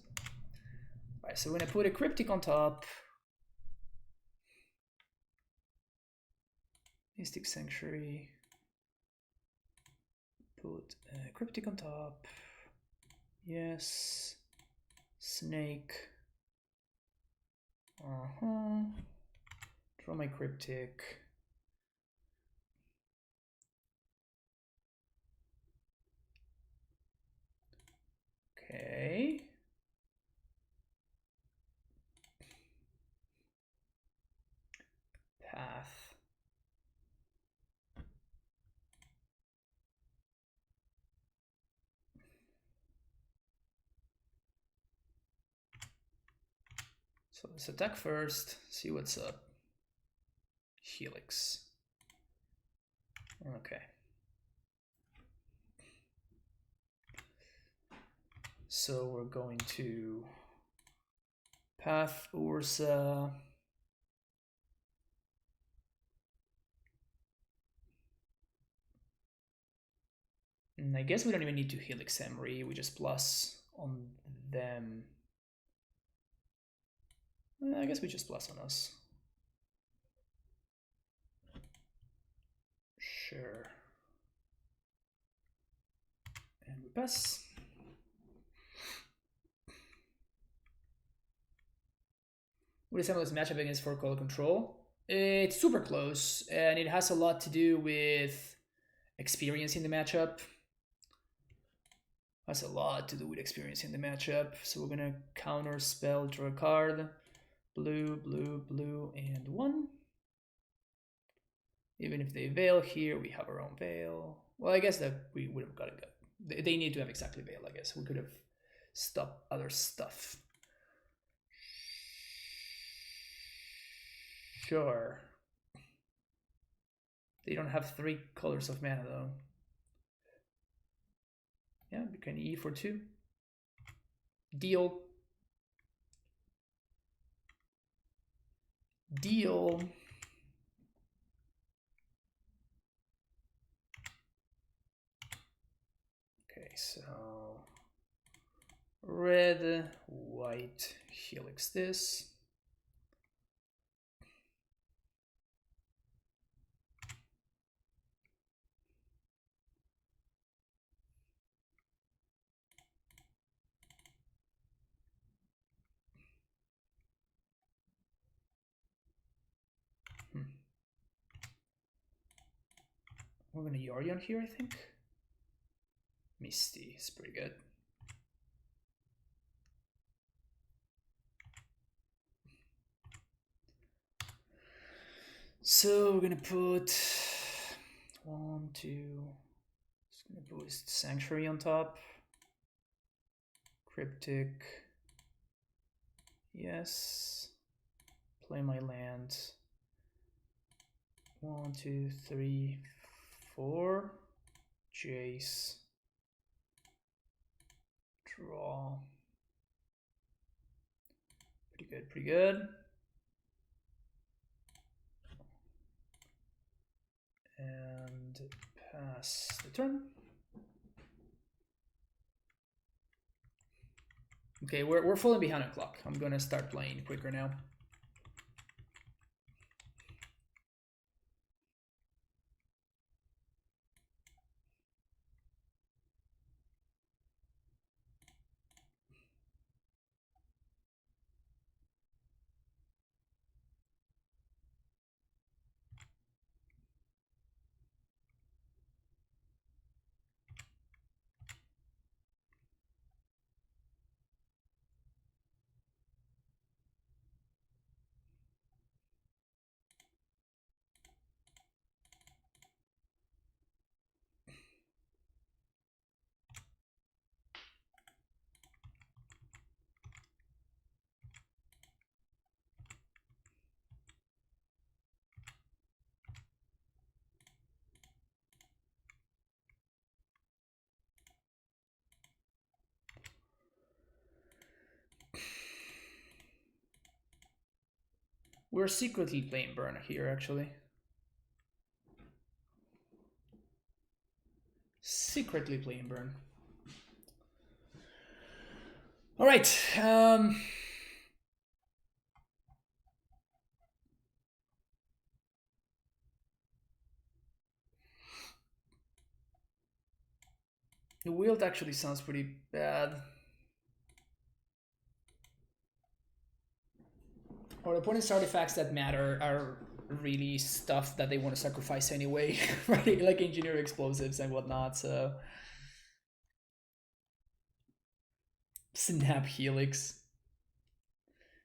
Alright, so we're gonna put a Cryptic on top. Mystic Sanctuary. Put a Cryptic on top. Yes. Snake. Draw my Cryptic. Okay. Path. So let's attack first, see what's up. Helix. Okay. So we're going to Path Ursa. And I guess we don't even need to Helix Emery, we just plus on them. I guess we just plus on us. Sure. And we pass. What is Samuel's matchup against 4-color control? It's super close, and it has a lot to do with experience in the matchup. Has a lot to do with experience in the matchup. So we're gonna counter spell, draw a card. Blue, blue, blue, and 1. Even if they veil here, we have our own veil. Well, I guess that we would have got it. They need to have exactly veil, I guess. We could have stopped other stuff. Sure. They don't have 3 colors of mana though. Yeah, we can E for 2. Deal. Deal. Okay, so red, white, helix this. We're gonna Yorion here, I think. Misty is pretty good. So we're gonna put 1, 2. Just gonna boost Sanctuary on top. Cryptic. Yes. Play my land. 1, 2, 3, 4. Jace. Draw. Pretty good, pretty good. And pass the turn. Okay, we're falling behind on clock. I'm gonna start playing quicker now. We're secretly playing burn here, actually. Secretly playing burn. All right. The wield actually sounds pretty bad. Our opponent's artifacts that matter are really stuff that they want to sacrifice anyway, right? Like engineer explosives and whatnot, so. Snap Helix.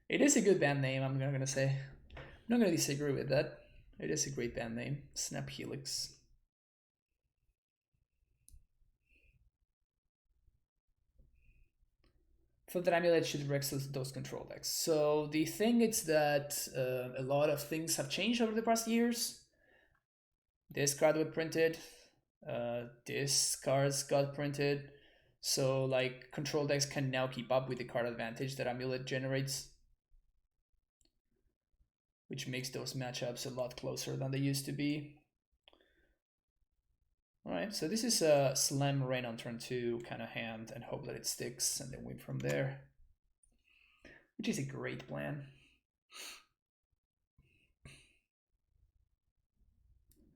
It is a good band name, I'm not gonna say. I'm not gonna disagree with that. It is a great band name, Snap Helix. For that amulet should wreck those control decks. So the thing is that a lot of things have changed over the past years. This card got printed. This cards got printed. So like control decks can now keep up with the card advantage that amulet generates, which makes those matchups a lot closer than they used to be. Alright, so this is a slam rain on turn 2 kind of hand and hope that it sticks and then win from there, which is a great plan.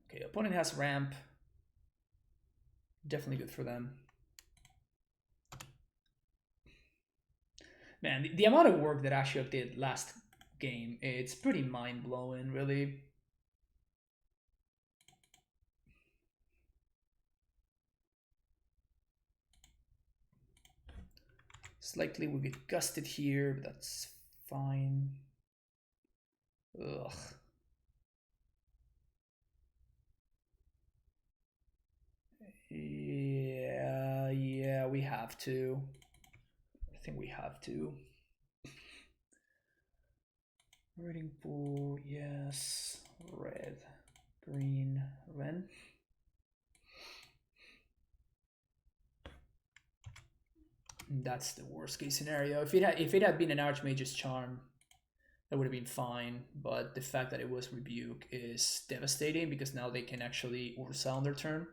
Okay, opponent has ramp. Definitely good for them. Man, the amount of work that Ashiok did last game, it's pretty mind-blowing, really. Slightly we get gusted here, but that's fine. Ugh. Yeah, we have to. I think we have to. Reading pool, yes. Red, green, Ren. That's the worst case scenario. If it had been an Archmage's Charm, that would have been fine. But the fact that it was Rebuke is devastating because now they can actually Uroza on their turn.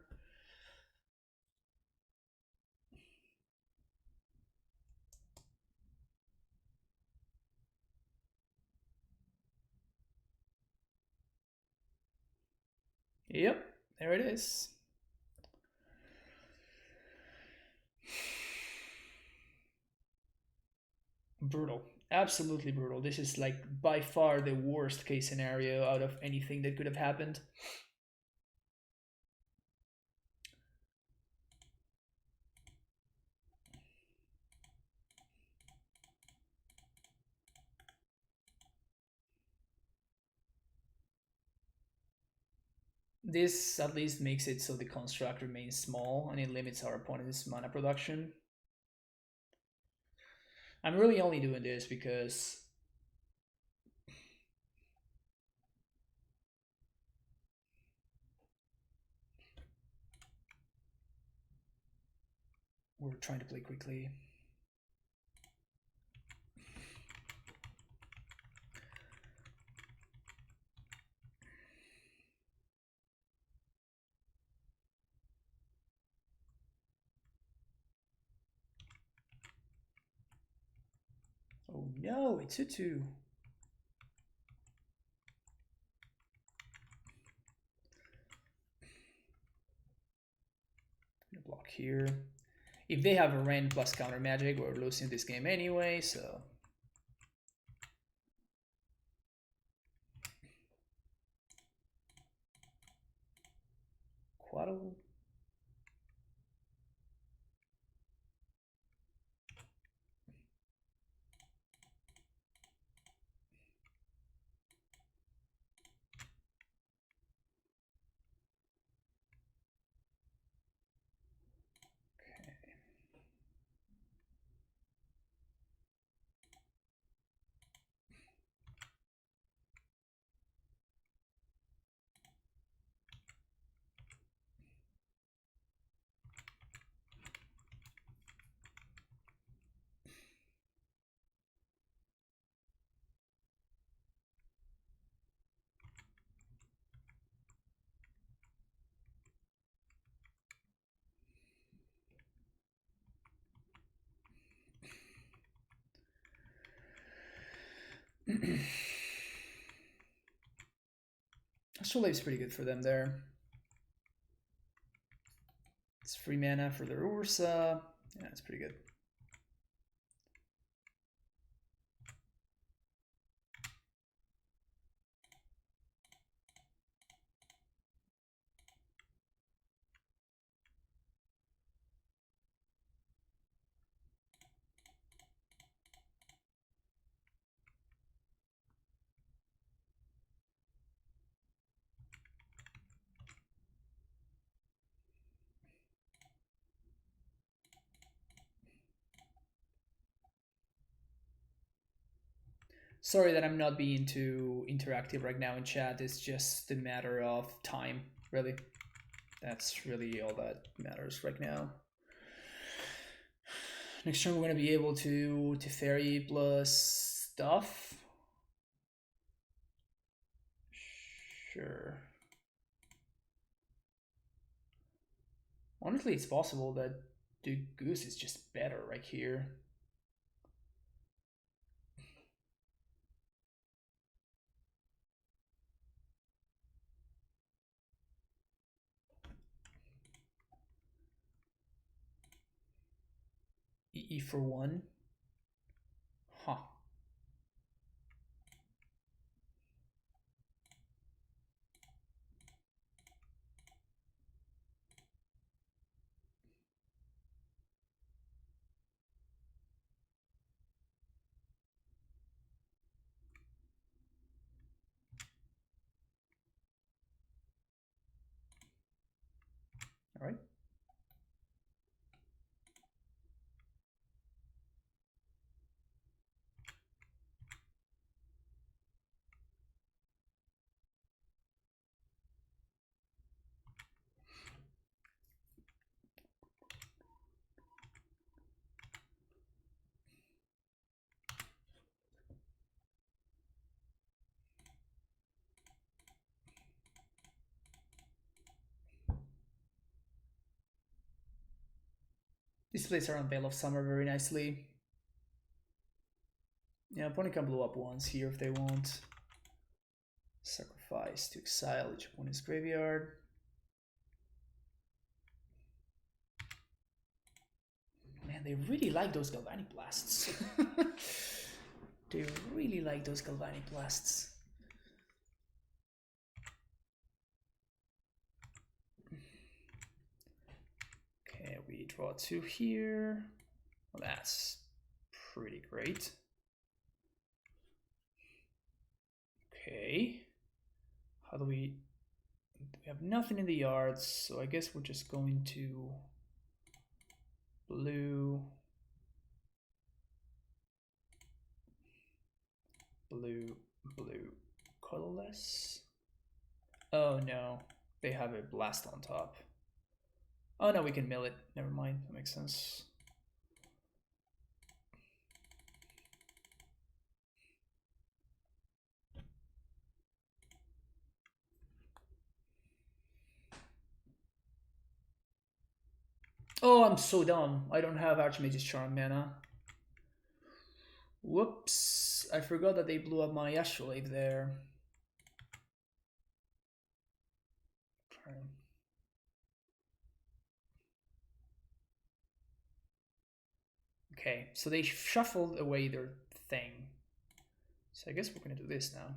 Yep, there it is. Brutal. Absolutely brutal. This is like by far the worst case scenario out of anything that could have happened. This at least makes it so the construct remains small and it limits our opponent's mana production. I'm really only doing this because we're trying to play quickly. No, it's 2/2. Block here. If they have a Rend plus counter magic, we're losing this game anyway, so. Quaddle. Astral Wave's pretty good for them there. It's free mana for the Ursa. Yeah, it's pretty good. Sorry that I'm not being too interactive right now in chat. It's just a matter of time, really. That's really all that matters right now. Next turn we're going to be able to Teferi plus stuff. Sure. Honestly, it's possible that the Goose is just better right here. E for 1. Huh. All right. These plays around Veil of Summer very nicely. Yeah, opponent can blow up once here if they want. Sacrifice to exile each opponent's graveyard. Man, they really like those Galvanic Blasts. They really like those Galvanic Blasts. Okay, we draw 2 here. Well, that's pretty great. Okay. How do we have nothing in the yards, so I guess we're just going to blue, blue, blue, colorless. Oh no, they have a blast on top. Oh no, we can mill it. Never mind, that makes sense. Oh, I'm so dumb. I don't have Archmage's Charm mana. Whoops, I forgot that they blew up my astrolabe there. Okay, so they shuffled away their thing. So I guess we're gonna do this now.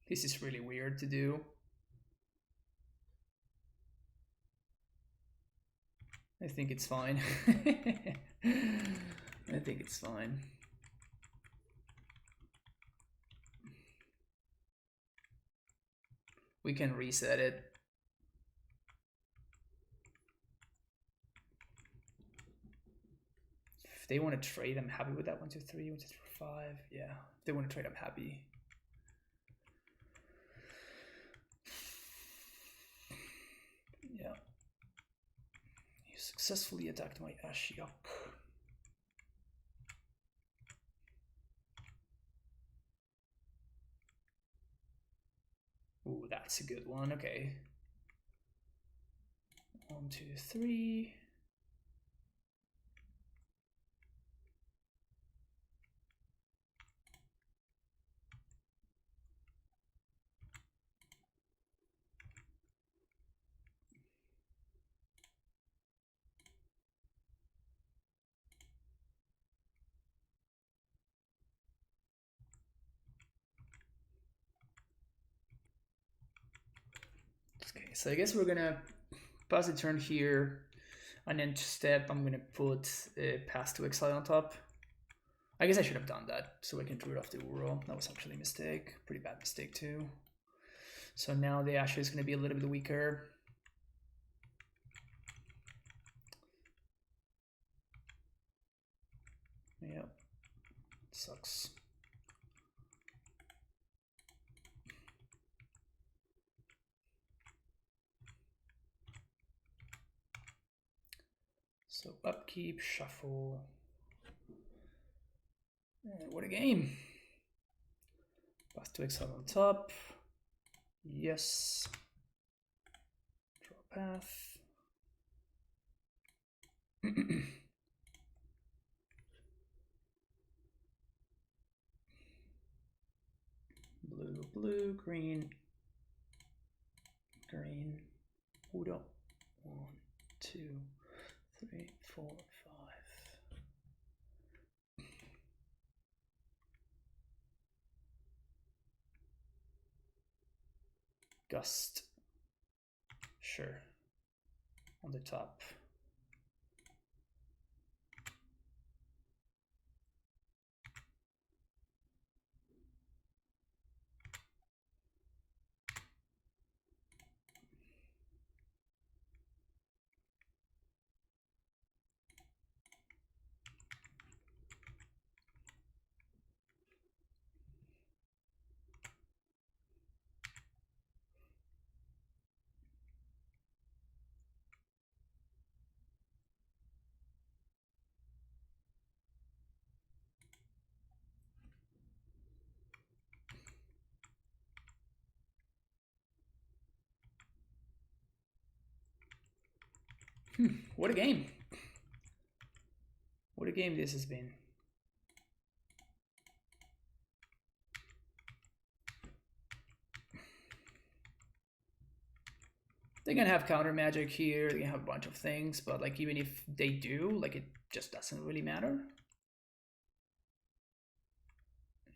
This is really weird to do. I think it's fine. I think it's fine. We can reset it. If they want to trade, I'm happy with that. 1, 2, 3, 1, 2, 3, 4, 5. Yeah, if they want to trade, I'm happy. Yeah. You successfully attacked my Ashiok. Ooh, that's a good one. Okay. 1, 2, 3. Okay, so I guess we're gonna pass the turn here, and then step I'm gonna put pass to exile on top. I guess I should have done that so I can throw it off the Uro. That was actually a mistake, pretty bad mistake too. So now the Asher is gonna be a little bit weaker. Yep, sucks. So upkeep, shuffle. And what a game. Pass to exile on top. Yes. Draw path. Blue, blue, green, green. Udo. 1, 2, 3, 4, 5. Gust. Sure. On the top. What a game. What a game this has been. They're gonna have counter magic here, they're gonna have a bunch of things, but like even if they do, like it just doesn't really matter.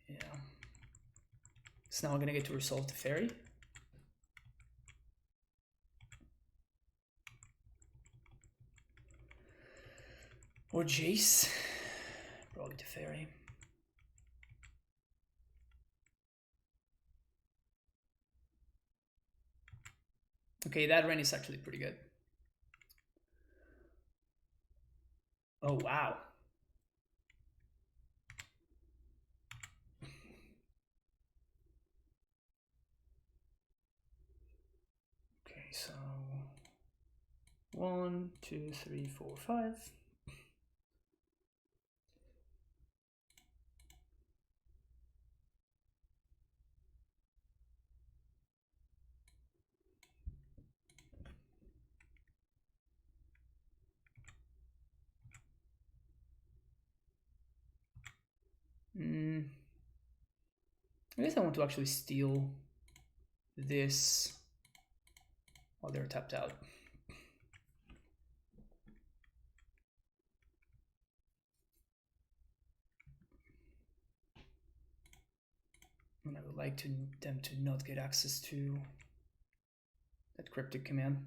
Yeah. So now I'm gonna get to resolve the fairy. Or Jace. Probably the fairy. Okay, that run is actually pretty good. Oh, wow. Okay, so 1, 2, 3, 4, 5. I guess I want to actually steal this while they're tapped out. And I would like them to not get access to that cryptic command.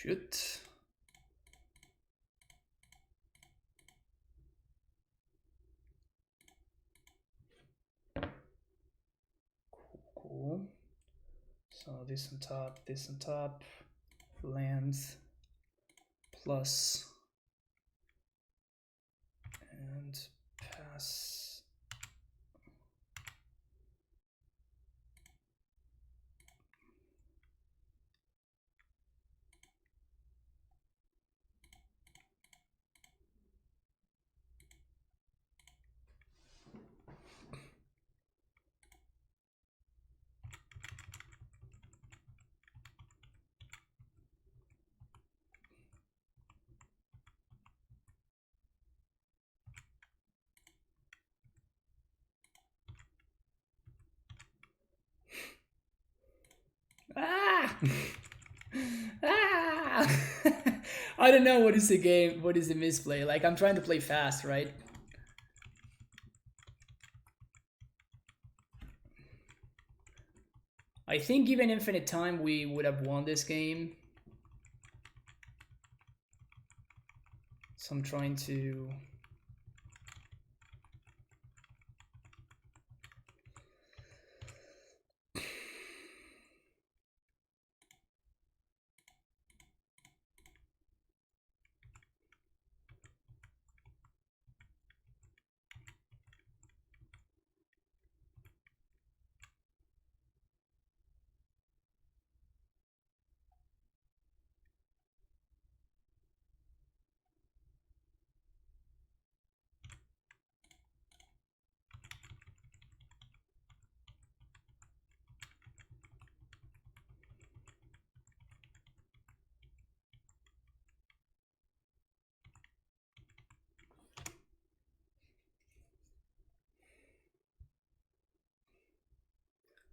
Shoot. Cool. So this on top, lands plus and pass. Ah! Ah! I don't know what is the game, what is the misplay. Like, I'm trying to play fast, right? I think given infinite time, we would have won this game. So I'm trying to...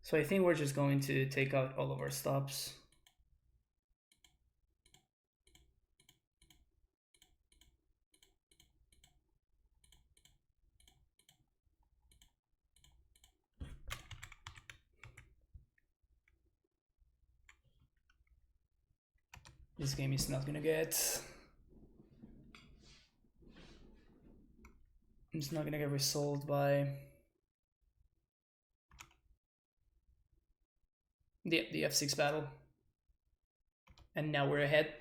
So I think we're just going to take out all of our stops. This game is not gonna get... It's not gonna get resolved by... the F6 battle. And now we're ahead.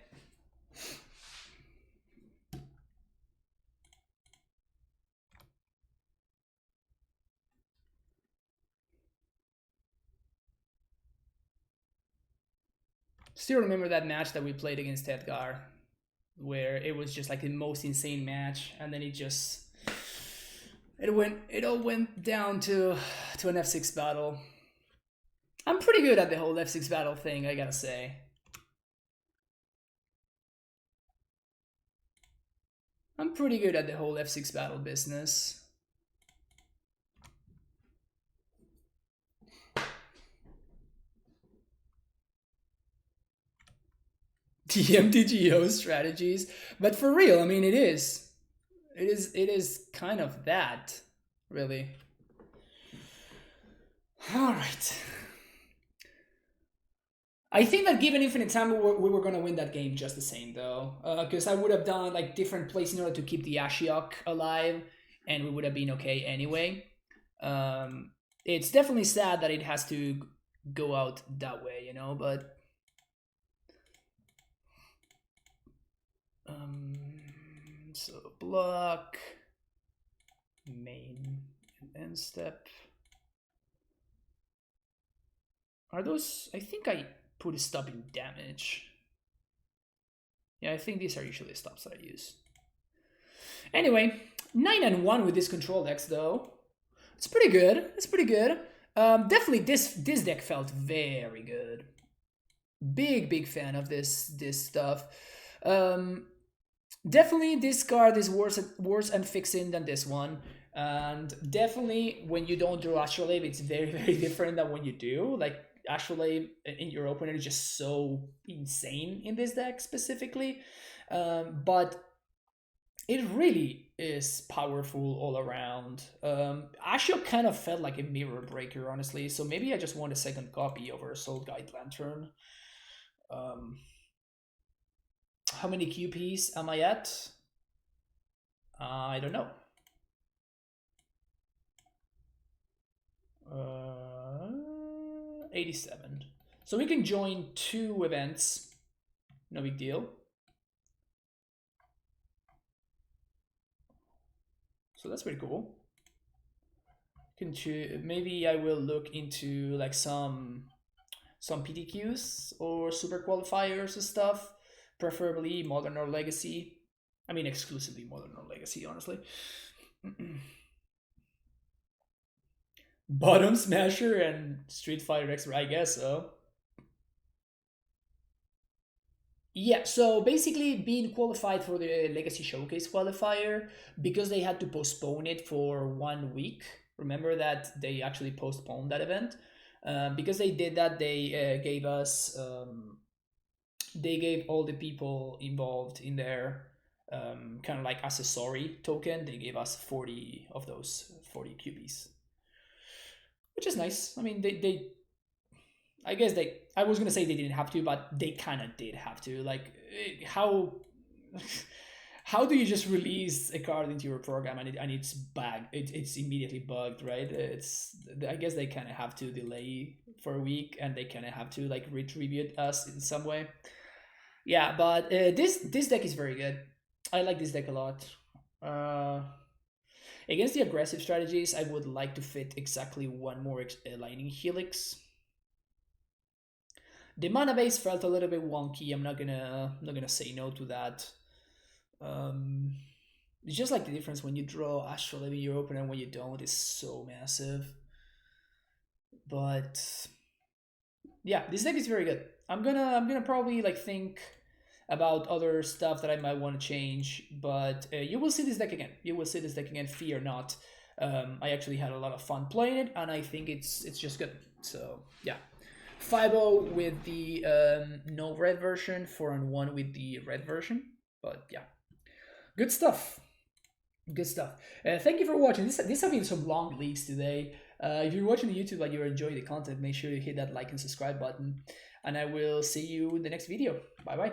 Still remember that match that we played against Edgar. where it was just like the most insane match, and then it all went down to an F6 battle. I'm pretty good at the whole F6 battle thing, I gotta say. I'm pretty good at the whole F6 battle business. TMTGO strategies, but for real, I mean, it is kind of that, really. All right. I think that given infinite time, we were gonna win that game just the same, though, because I would have done like different plays in order to keep the Ashiok alive, and we would have been okay anyway. It's definitely sad that it has to go out that way, you know, but so block, main, and end step. Are those? I think I put a stop in damage. Yeah, I think these are usually the stops that I use. Anyway, 9-1 with this control decks, though. It's pretty good. It's pretty good. Definitely, this deck felt very good. Big fan of this stuff. Definitely, this card is worse and fixing than this one. And definitely, when you don't draw Astrolabe, it's very different than when you do. Like, Astrolabe in your opponent is just so insane in this deck specifically. But it really is powerful all around. Ashiok kind of felt like a mirror breaker, honestly. So maybe I just want a second copy over Assault Guide Lantern. How many QPs am I at? I don't know. 87. So we can join 2 events. No big deal. So that's pretty cool. Maybe I will look into like some PTQs or super qualifiers and stuff. Preferably Modern or Legacy. I mean, exclusively Modern or Legacy, honestly. Bottom Smasher and Street Fighter X, I guess so. Yeah, so basically being qualified for the Legacy Showcase qualifier, because they had to postpone it for 1 week. Remember that they actually postponed that event? Because they did that, they gave us, they gave all the people involved in their kind of like accessory token, they gave us 40 of those 40 QBs. Which is nice. I mean, I guess I was gonna say they didn't have to, but they kind of did have to. Like, how do you just release a card into your program and it's bugged? It's immediately bugged, right? I guess they kind of have to delay for a week, and they kind of have to like retribute us in some way. Yeah, but this deck is very good. I like this deck a lot. Against the aggressive strategies, I would like to fit exactly one more Lightning Helix. The mana base felt a little bit wonky. I'm not gonna say no to that. It's just like the difference when you draw Astral in your opponent and when you don't is so massive. But yeah, this deck is very good. I'm gonna probably like think about other stuff that I might want to change, but you will see this deck again. You will see this deck again, fear not. I actually had a lot of fun playing it, and I think it's just good. So yeah, 5-0 with the no red version, 4-1 with the red version. But yeah, good stuff. Good stuff. Thank you for watching. This have been some long leaks today. If you're watching the YouTube and you're enjoying the content, make sure you hit that like and subscribe button. And I will see you in the next video. Bye bye.